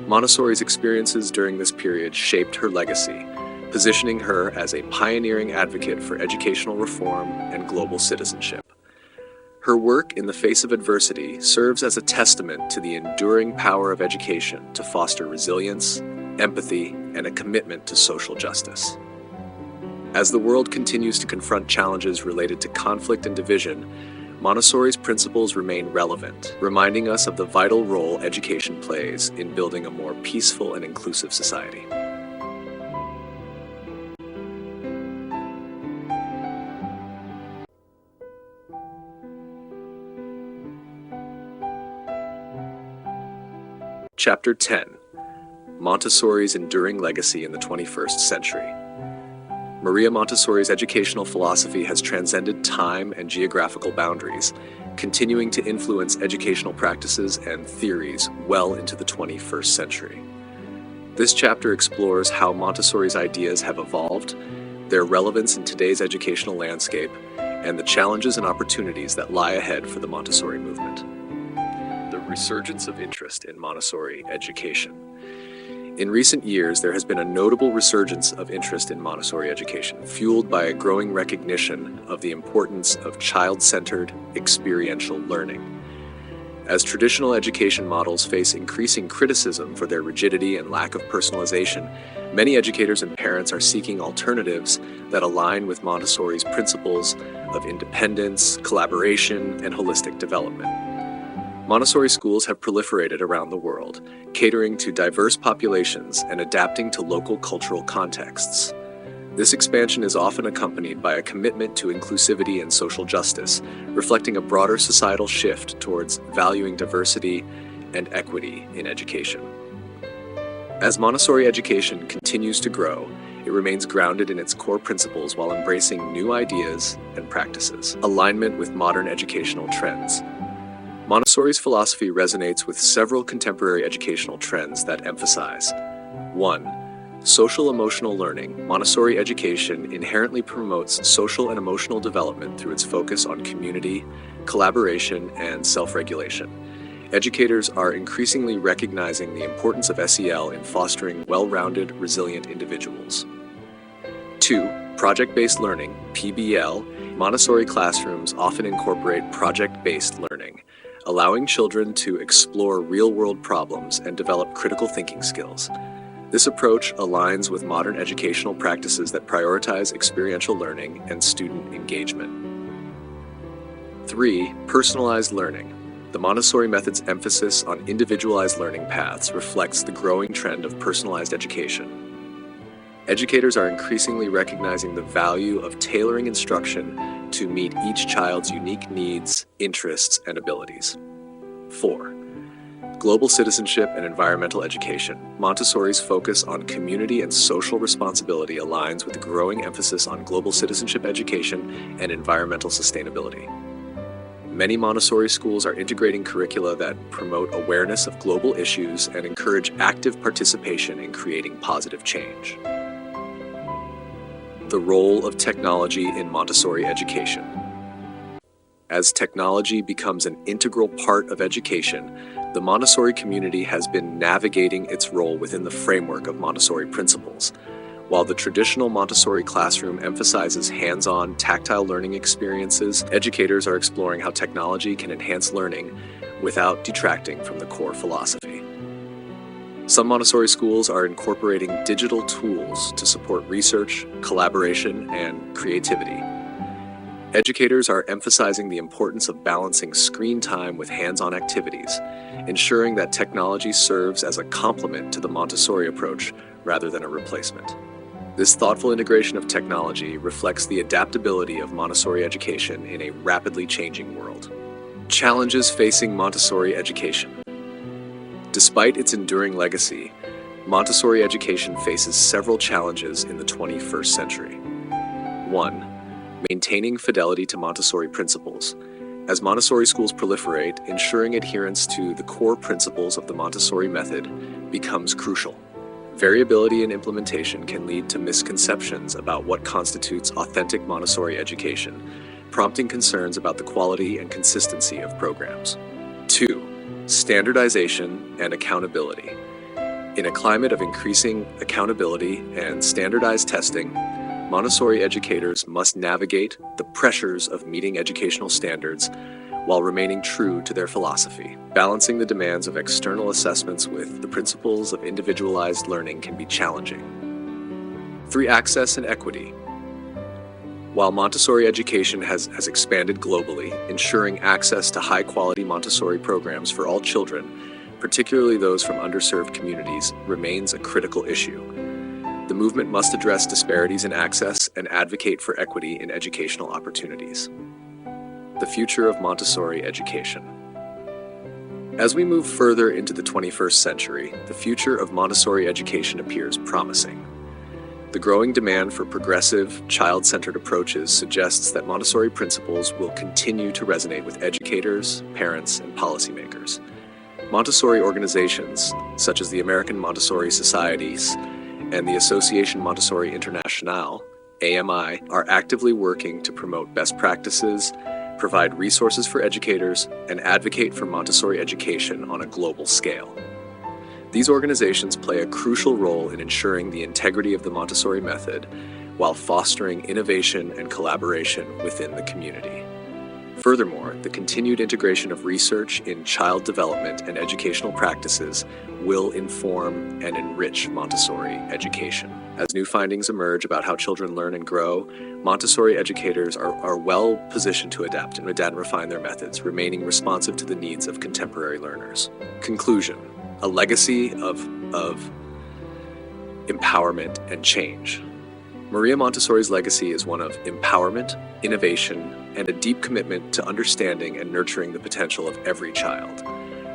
Montessori's experiences during this period shaped her legacy, positioning her as a pioneering advocate for educational reform and global citizenship. Her work in the face of adversity serves as a testament to the enduring power of education to foster resilience, empathy, and a commitment to social justice. As the world continues to confront challenges related to conflict and division, Montessori's principles remain relevant, reminding us of the vital role education plays in building a more peaceful and inclusive society. Chapter 10: Montessori's Enduring Legacy in the 21st Century. Maria Montessori's educational philosophy has transcended time and geographical boundaries, continuing to influence educational practices and theories well into the 21st century. This chapter explores how Montessori's ideas have evolved, their relevance in today's educational landscape, and the challenges and opportunities that lie ahead for the Montessori movement. The resurgence of interest in Montessori education. In recent years, there has been a notable resurgence of interest in Montessori education, fueled by a growing recognition of the importance of child-centered, experiential learning. As traditional education models face increasing criticism for their rigidity and lack of personalization, many educators and parents are seeking alternatives that align with Montessori's principles of independence, collaboration, and holistic development. Montessori schools have proliferated around the world, catering to diverse populations and adapting to local cultural contexts. This expansion is often accompanied by a commitment to inclusivity and social justice, reflecting a broader societal shift towards valuing diversity and equity in education. As Montessori education continues to grow, it remains grounded in its core principles while embracing new ideas and practices, alignment with modern educational trends. Montessori's philosophy resonates with several contemporary educational trends that emphasize: 1. Social emotional learning. Montessori education inherently promotes social and emotional development through its focus on community, collaboration, and self-regulation. Educators are increasingly recognizing the importance of SEL in fostering well-rounded, resilient individuals. 2. Project-based learning, PBL. Montessori classrooms often incorporate project-based learning, allowing children to explore real-world problems and develop critical thinking skills. This approach aligns with modern educational practices that prioritize experiential learning and student engagement. 3. Personalized learning. The Montessori method's emphasis on individualized learning paths reflects the growing trend of personalized education. Educators are increasingly recognizing the value of tailoring instruction to meet each child's unique needs, interests, and abilities. 4. Global citizenship and environmental education. Montessori's focus on community and social responsibility aligns with the growing emphasis on global citizenship education and environmental sustainability. Many Montessori schools are integrating curricula that promote awareness of global issues and encourage active participation in creating positive change. The role of technology in Montessori education. As technology becomes an integral part of education, the Montessori community has been navigating its role within the framework of Montessori principles. While the traditional Montessori classroom emphasizes hands-on, tactile learning experiences, educators are exploring how technology can enhance learning without detracting from the core philosophy. Some Montessori schools are incorporating digital tools to support research, collaboration, and creativity. Educators are emphasizing the importance of balancing screen time with hands-on activities, ensuring that technology serves as a complement to the Montessori approach rather than a replacement. This thoughtful integration of technology reflects the adaptability of Montessori education in a rapidly changing world. Challenges facing Montessori education. Despite its enduring legacy, Montessori education faces several challenges in the 21st century. 1. Maintaining fidelity to Montessori principles. As Montessori schools proliferate, ensuring adherence to the core principles of the Montessori method becomes crucial. Variability in implementation can lead to misconceptions about what constitutes authentic Montessori education, prompting concerns about the quality and consistency of programs. 2. Standardization and accountability. In a climate of increasing accountability and standardized testing, Montessori educators must navigate the pressures of meeting educational standards while remaining true to their philosophy. Balancing the demands of external assessments with the principles of individualized learning can be challenging. 3. Access and equity. While Montessori education has expanded globally, ensuring access to high-quality Montessori programs for all children, particularly those from underserved communities, remains a critical issue. The movement must address disparities in access and advocate for equity in educational opportunities. The future of Montessori education. As we move further into the 21st century, the future of Montessori education appears promising. The growing demand for progressive, child-centered approaches suggests that Montessori principles will continue to resonate with educators, parents, and policymakers. Montessori organizations, such as the American Montessori Societies and the Association Montessori Internationale, AMI, are actively working to promote best practices, provide resources for educators, and advocate for Montessori education on a global scale. These organizations play a crucial role in ensuring the integrity of the Montessori method while fostering innovation and collaboration within the community. Furthermore, the continued integration of research in child development and educational practices will inform and enrich Montessori education. As new findings emerge about how children learn and grow, Montessori educators are well positioned to adapt and refine their methods, remaining responsive to the needs of contemporary learners. Conclusion: a legacy of empowerment and change. Maria Montessori's legacy is one of empowerment, innovation, and a deep commitment to understanding and nurturing the potential of every child.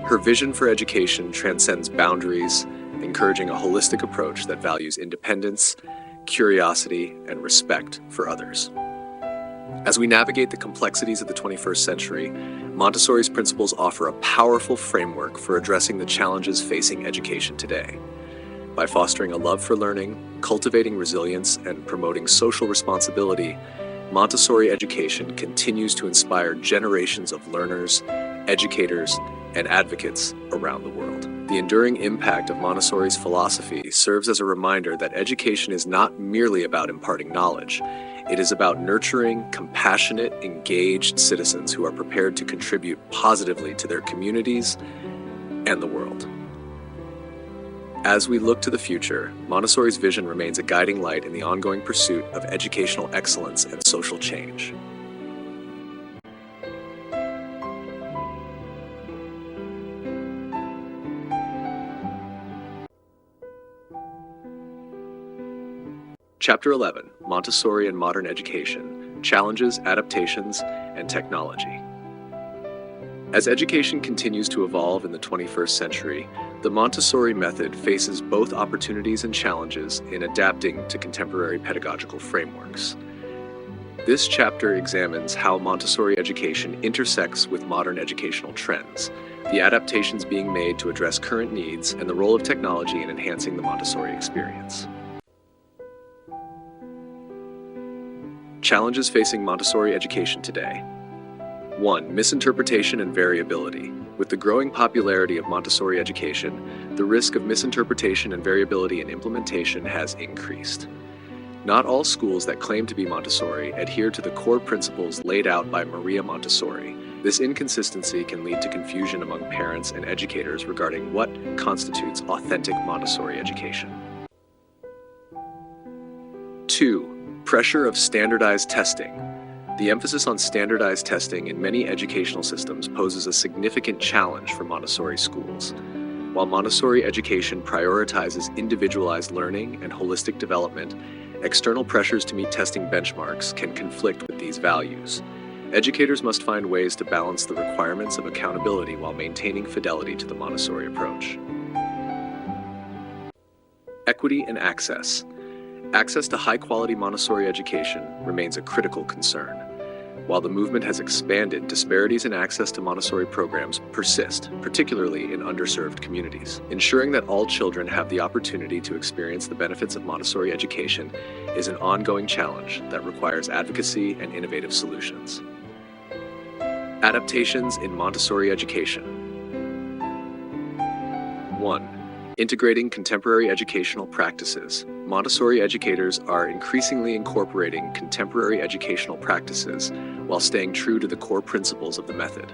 Her vision for education transcends boundaries, encouraging a holistic approach that values independence, curiosity, and respect for others. As we navigate the complexities of the 21st century, Montessori's principles offer a powerful framework for addressing the challenges facing education today. By fostering a love for learning, cultivating resilience, and promoting social responsibility, Montessori education continues to inspire generations of learners, educators, and advocates around the world. The enduring impact of Montessori's philosophy serves as a reminder that education is not merely about imparting knowledge. It is about nurturing compassionate, engaged citizens who are prepared to contribute positively to their communities and the world. As we look to the future, Montessori's vision remains a guiding light in the ongoing pursuit of educational excellence and social change. Chapter 11, Montessori and Modern Education, Challenges, Adaptations, and Technology. As education continues to evolve in the 21st century, the Montessori method faces both opportunities and challenges in adapting to contemporary pedagogical frameworks. This chapter examines how Montessori education intersects with modern educational trends, the adaptations being made to address current needs, and the role of technology in enhancing the Montessori experience. Challenges facing Montessori education today. 1. Misinterpretation and variability. With the growing popularity of Montessori education, the risk of misinterpretation and variability in implementation has increased. Not all schools that claim to be Montessori adhere to the core principles laid out by Maria Montessori. This inconsistency can lead to confusion among parents and educators regarding what constitutes authentic Montessori education. 2. Pressure of standardized testing. The emphasis on standardized testing in many educational systems poses a significant challenge for Montessori schools. While Montessori education prioritizes individualized learning and holistic development, external pressures to meet testing benchmarks can conflict with these values. Educators must find ways to balance the requirements of accountability while maintaining fidelity to the Montessori approach. Equity and access. Access to high-quality Montessori education remains a critical concern. While the movement has expanded, disparities in access to Montessori programs persist, particularly in underserved communities. Ensuring that all children have the opportunity to experience the benefits of Montessori education is an ongoing challenge that requires advocacy and innovative solutions. Adaptations in Montessori education. 1. Integrating contemporary educational practices. Montessori educators are increasingly incorporating contemporary educational practices while staying true to the core principles of the method.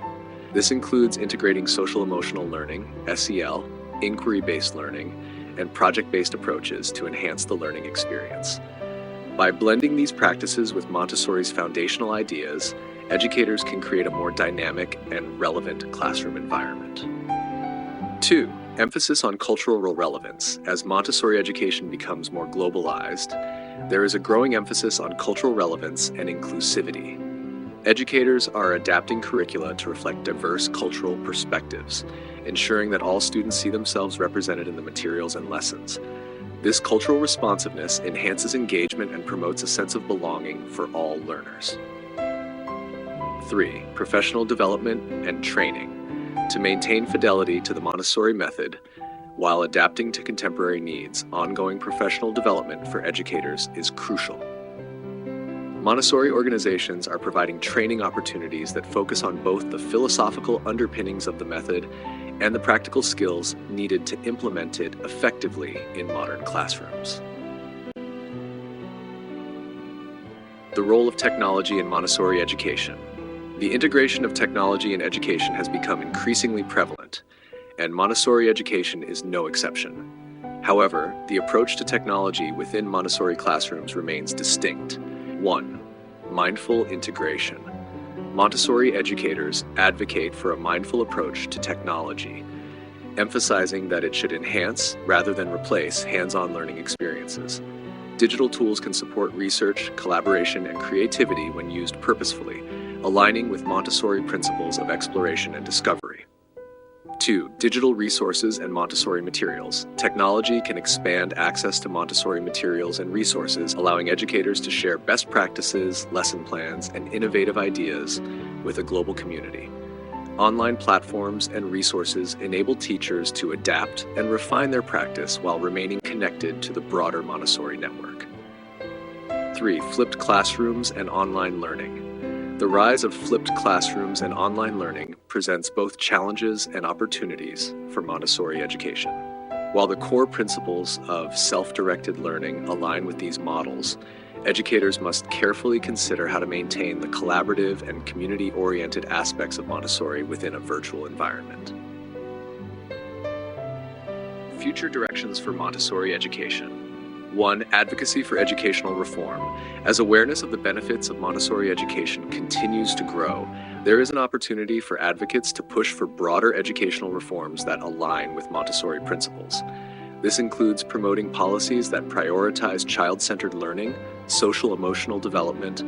This includes integrating social-emotional learning, SEL, inquiry-based learning, and project-based approaches to enhance the learning experience. By blending these practices with Montessori's foundational ideas, educators can create a more dynamic and relevant classroom environment. 2. Emphasis on cultural relevance. As Montessori education becomes more globalized, there is a growing emphasis on cultural relevance and inclusivity. Educators are adapting curricula to reflect diverse cultural perspectives, ensuring that all students see themselves represented in the materials and lessons. This cultural responsiveness enhances engagement and promotes a sense of belonging for all learners. 3. Professional development and training. To maintain fidelity to the Montessori method while adapting to contemporary needs, ongoing professional development for educators is crucial. Montessori organizations are providing training opportunities that focus on both the philosophical underpinnings of the method and the practical skills needed to implement it effectively in modern classrooms. The role of technology in Montessori education. The integration of technology in education has become increasingly prevalent, and Montessori education is no exception. However, the approach to technology within Montessori classrooms remains distinct. 1. Mindful integration. Montessori educators advocate for a mindful approach to technology, emphasizing that it should enhance rather than replace hands-on learning experiences. Digital tools can support research, collaboration, and creativity when used purposefully, aligning with Montessori principles of exploration and discovery. 2. Digital resources and Montessori materials. Technology can expand access to Montessori materials and resources, allowing educators to share best practices, lesson plans, and innovative ideas with a global community. Online platforms and resources enable teachers to adapt and refine their practice while remaining connected to the broader Montessori network. 3. Flipped classrooms and online learning. The rise of flipped classrooms and online learning presents both challenges and opportunities for Montessori education. While the core principles of self-directed learning align with these models, educators must carefully consider how to maintain the collaborative and community-oriented aspects of Montessori within a virtual environment. Future directions for Montessori education. 1. Advocacy for educational reform. As awareness of the benefits of Montessori education continues to grow, there is an opportunity for advocates to push for broader educational reforms that align with Montessori principles. This includes promoting policies that prioritize child-centered learning, social-emotional development,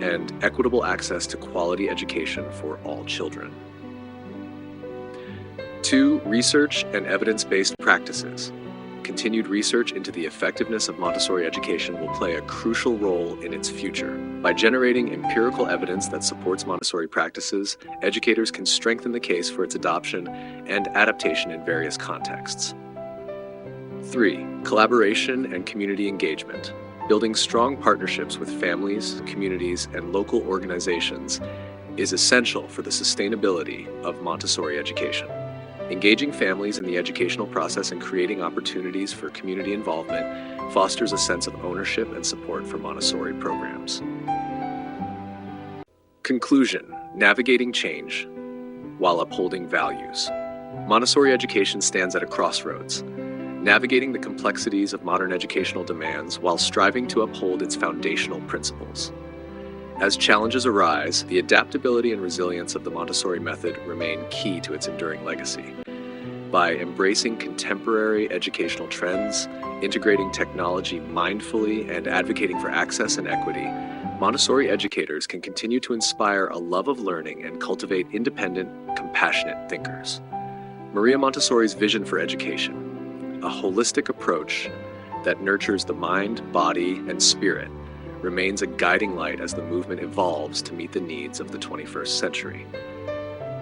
and equitable access to quality education for all children. 2. Research and evidence-based practices. Continued research into the effectiveness of Montessori education will play a crucial role in its future. By generating empirical evidence that supports Montessori practices, educators can strengthen the case for its adoption and adaptation in various contexts. 3. Collaboration and community engagement. Building strong partnerships with families, communities, and local organizations is essential for the sustainability of Montessori education. Engaging families in the educational process and creating opportunities for community involvement fosters a sense of ownership and support for Montessori programs. Conclusion: navigating change while upholding values. Montessori education stands at a crossroads, navigating the complexities of modern educational demands while striving to uphold its foundational principles. As challenges arise, the adaptability and resilience of the Montessori method remain key to its enduring legacy. By embracing contemporary educational trends, integrating technology mindfully, and advocating for access and equity, Montessori educators can continue to inspire a love of learning and cultivate independent, compassionate thinkers. Maria Montessori's vision for education, a holistic approach that nurtures the mind, body, and spirit, remains a guiding light as the movement evolves to meet the needs of the 21st century.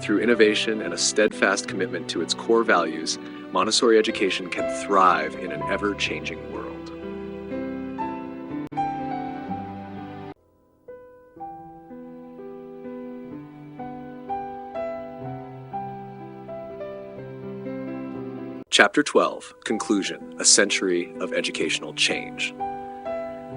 Through innovation and a steadfast commitment to its core values, Montessori education can thrive in an ever-changing world. Chapter 12, Conclusion, A Century of Educational Change.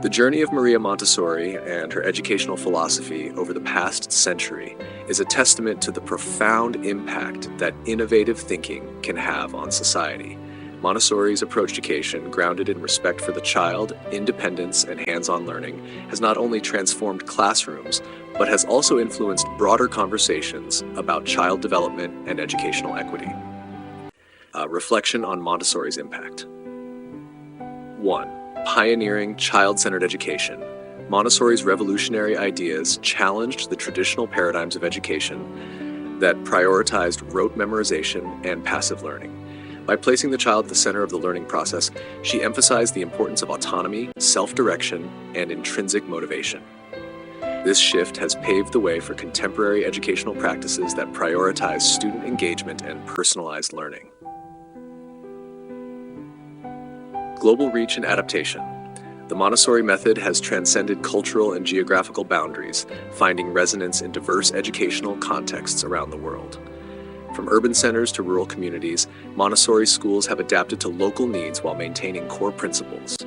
The journey of Maria Montessori and her educational philosophy over the past century is a testament to the profound impact that innovative thinking can have on society. Montessori's approach to education, grounded in respect for the child, independence, and hands-on learning, has not only transformed classrooms, but has also influenced broader conversations about child development and educational equity. Reflection on Montessori's impact. 1. Pioneering child-centered education. Montessori's revolutionary ideas challenged the traditional paradigms of education that prioritized rote memorization and passive learning. By placing the child at the center of the learning process, she emphasized the importance of autonomy, self-direction, and intrinsic motivation. This shift has paved the way for contemporary educational practices that prioritize student engagement and personalized learning. Global reach and adaptation. The Montessori method has transcended cultural and geographical boundaries, finding resonance in diverse educational contexts around the world. From urban centers to rural communities, Montessori schools have adapted to local needs while maintaining core principles.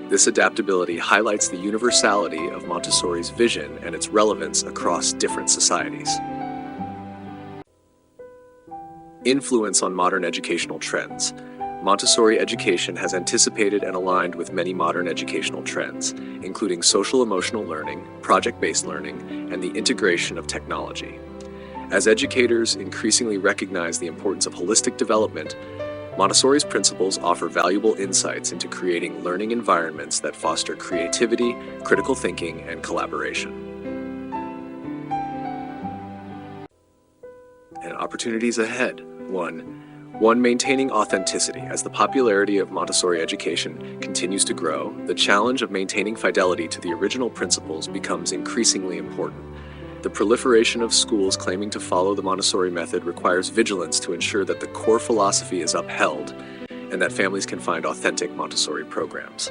This adaptability highlights the universality of Montessori's vision and its relevance across different societies. Influence on modern educational trends. Montessori education has anticipated and aligned with many modern educational trends, including social-emotional learning, project-based learning, and the integration of technology. As educators increasingly recognize the importance of holistic development, Montessori's principles offer valuable insights into creating learning environments that foster creativity, critical thinking, and collaboration. And opportunities ahead. One, maintaining authenticity. As the popularity of Montessori education continues to grow, the challenge of maintaining fidelity to the original principles becomes increasingly important. The proliferation of schools claiming to follow the Montessori method requires vigilance to ensure that the core philosophy is upheld and that families can find authentic Montessori programs.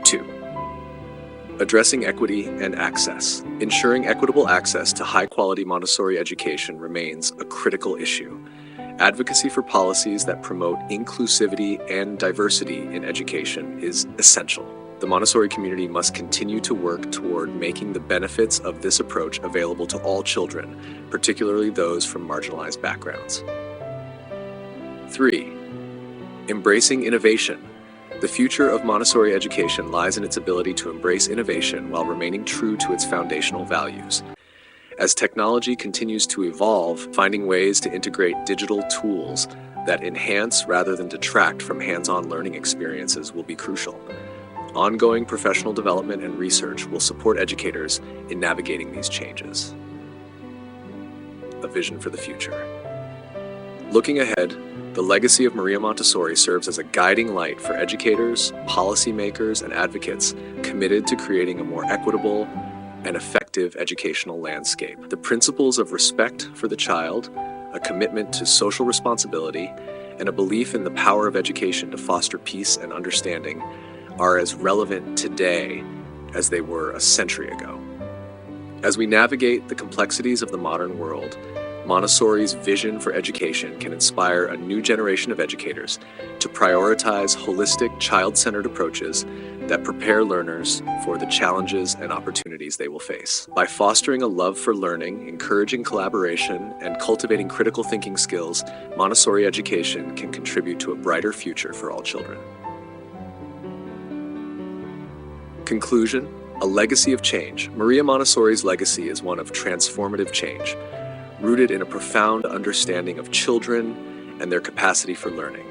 2. Addressing equity and access. Ensuring equitable access to high-quality Montessori education remains a critical issue. Advocacy for policies that promote inclusivity and diversity in education is essential. The Montessori community must continue to work toward making the benefits of this approach available to all children, particularly those from marginalized backgrounds. 3. Embracing innovation. The future of Montessori education lies in its ability to embrace innovation while remaining true to its foundational values. As technology continues to evolve, finding ways to integrate digital tools that enhance rather than detract from hands-on learning experiences will be crucial. Ongoing professional development and research will support educators in navigating these changes. A vision for the future. Looking ahead, the legacy of Maria Montessori serves as a guiding light for educators, policymakers, and advocates committed to creating a more equitable and effective educational landscape. The principles of respect for the child, a commitment to social responsibility, and a belief in the power of education to foster peace and understanding are as relevant today as they were a century ago. As we navigate the complexities of the modern world, Montessori's vision for education can inspire a new generation of educators to prioritize holistic, child-centered approaches that prepare learners for the challenges and opportunities they will face. By fostering a love for learning, encouraging collaboration, and cultivating critical thinking skills, Montessori education can contribute to a brighter future for all children. Conclusion: a legacy of change. Maria Montessori's legacy is one of transformative change, rooted in a profound understanding of children and their capacity for learning.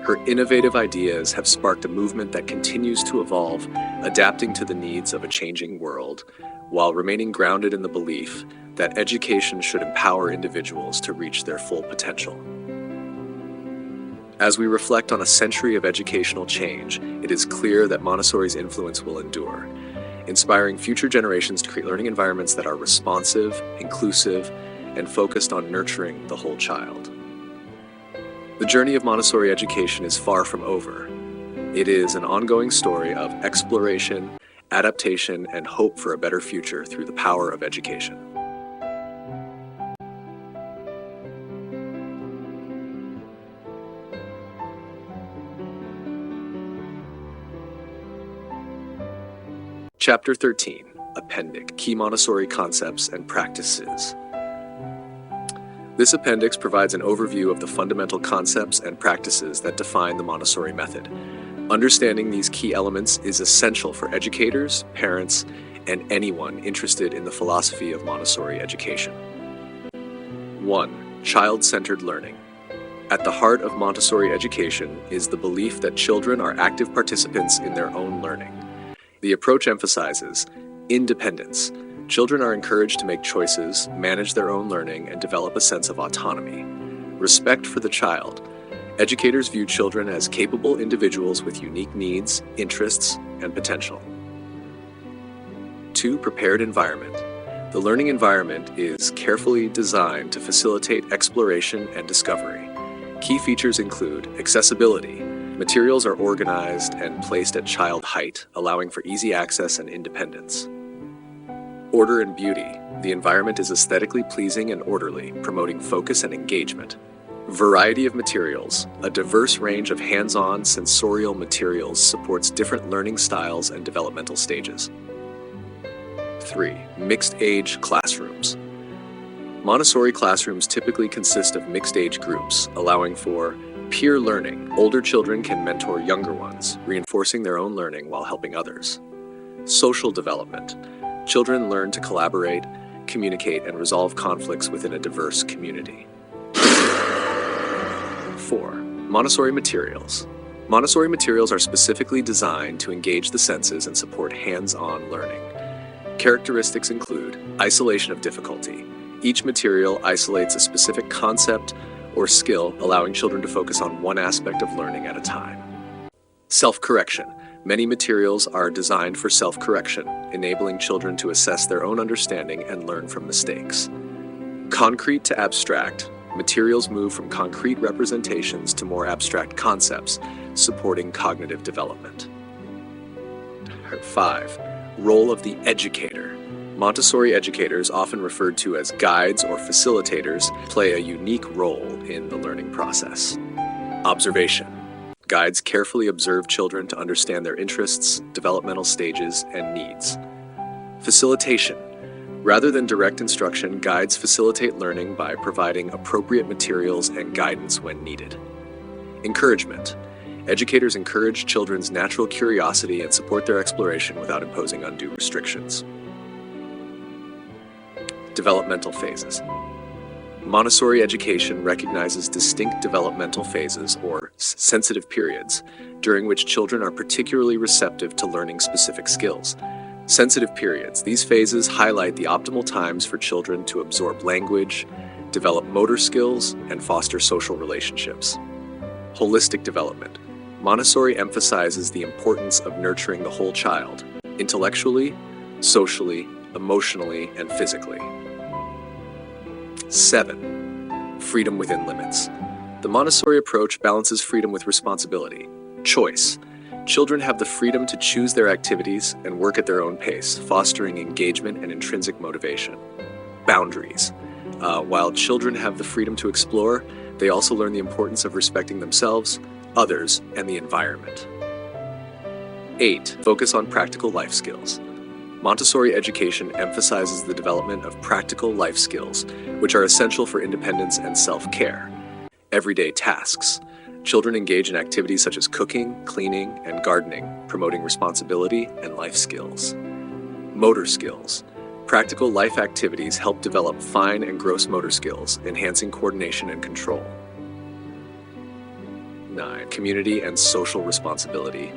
Her innovative ideas have sparked a movement that continues to evolve, adapting to the needs of a changing world, while remaining grounded in the belief that education should empower individuals to reach their full potential. As we reflect on a century of educational change, it is clear that Montessori's influence will endure, inspiring future generations to create learning environments that are responsive, inclusive, and focused on nurturing the whole child. The journey of Montessori education is far from over. It is an ongoing story of exploration, adaptation, and hope for a better future through the power of education. Chapter 13, Appendix, Key Montessori Concepts and Practices. This appendix provides an overview of the fundamental concepts and practices that define the Montessori method. Understanding these key elements is essential for educators, parents, and anyone interested in the philosophy of Montessori education. 1. Child-centered learning. At the heart of Montessori education is the belief that children are active participants in their own learning. The approach emphasizes independence. Children are encouraged to make choices, manage their own learning, and develop a sense of autonomy. Respect for the child. Educators view children as capable individuals with unique needs, interests, and potential. 2. Prepared environment. The learning environment is carefully designed to facilitate exploration and discovery. Key features include accessibility. Materials are organized and placed at child height, allowing for easy access and independence. Order and beauty. The environment is aesthetically pleasing and orderly, promoting focus and engagement. Variety of materials. A diverse range of hands-on sensorial materials supports different learning styles and developmental stages. 3. Mixed-age classrooms. Montessori classrooms typically consist of mixed-age groups, allowing for peer learning. Older children can mentor younger ones, reinforcing their own learning while helping others. Social development. Children learn to collaborate, communicate, and resolve conflicts within a diverse community. 4. Montessori materials. Montessori materials are specifically designed to engage the senses and support hands-on learning. Characteristics include isolation of difficulty. Each material isolates a specific concept or skill, allowing children to focus on one aspect of learning at a time. Self-correction. Many materials are designed for self-correction, enabling children to assess their own understanding and learn from mistakes. Concrete to abstract. Materials move from concrete representations to more abstract concepts, supporting cognitive development. 5. Role of the educator. Montessori educators, often referred to as guides or facilitators, play a unique role in the learning process. Observation. Guides carefully observe children to understand their interests, developmental stages, and needs. Facilitation. Rather than direct instruction, guides facilitate learning by providing appropriate materials and guidance when needed. Encouragement. Educators encourage children's natural curiosity and support their exploration without imposing undue restrictions. Developmental phases. Montessori education recognizes distinct developmental phases, or sensitive periods, during which children are particularly receptive to learning specific skills. Sensitive periods. These phases highlight the optimal times for children to absorb language, develop motor skills, and foster social relationships. Holistic development. Montessori emphasizes the importance of nurturing the whole child, intellectually, socially, emotionally, and physically. 7. Freedom within limits. The Montessori approach balances freedom with responsibility. Choice. Children have the freedom to choose their activities and work at their own pace, fostering engagement and intrinsic motivation. Boundaries. While children have the freedom to explore, they also learn the importance of respecting themselves, others, and the environment. 8. Focus on practical life skills. Montessori education emphasizes the development of practical life skills, which are essential for independence and self-care. Everyday tasks. Children engage in activities such as cooking, cleaning, and gardening, promoting responsibility and life skills. Motor skills. Practical life activities help develop fine and gross motor skills, enhancing coordination and control. 9. Community and social responsibility.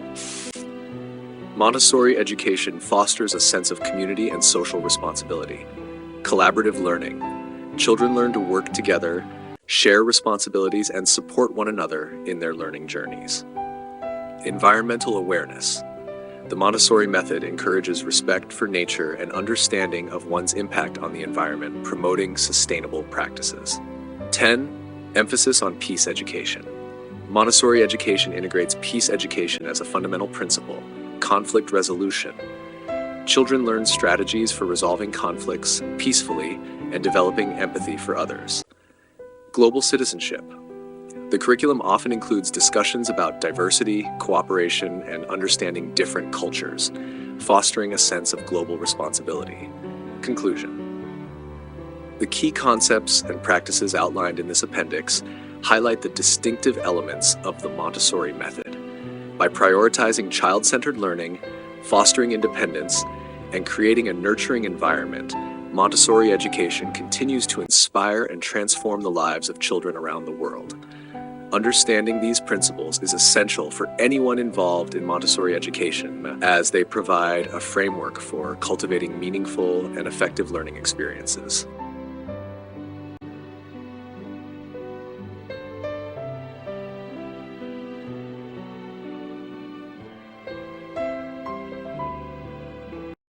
Montessori education fosters a sense of community and social responsibility. Collaborative learning. Children learn to work together, share responsibilities, and support one another in their learning journeys. Environmental awareness. The Montessori method encourages respect for nature and understanding of one's impact on the environment, promoting sustainable practices. 10. Emphasis on peace education. Montessori education integrates peace education as a fundamental principle. Conflict resolution. Children learn strategies for resolving conflicts peacefully and developing empathy for others. Global citizenship. The curriculum often includes discussions about diversity, cooperation, and understanding different cultures, fostering a sense of global responsibility. Conclusion. The key concepts and practices outlined in this appendix highlight the distinctive elements of the Montessori method. By prioritizing child-centered learning, fostering independence, and creating a nurturing environment, Montessori education continues to inspire and transform the lives of children around the world. Understanding these principles is essential for anyone involved in Montessori education, as they provide a framework for cultivating meaningful and effective learning experiences.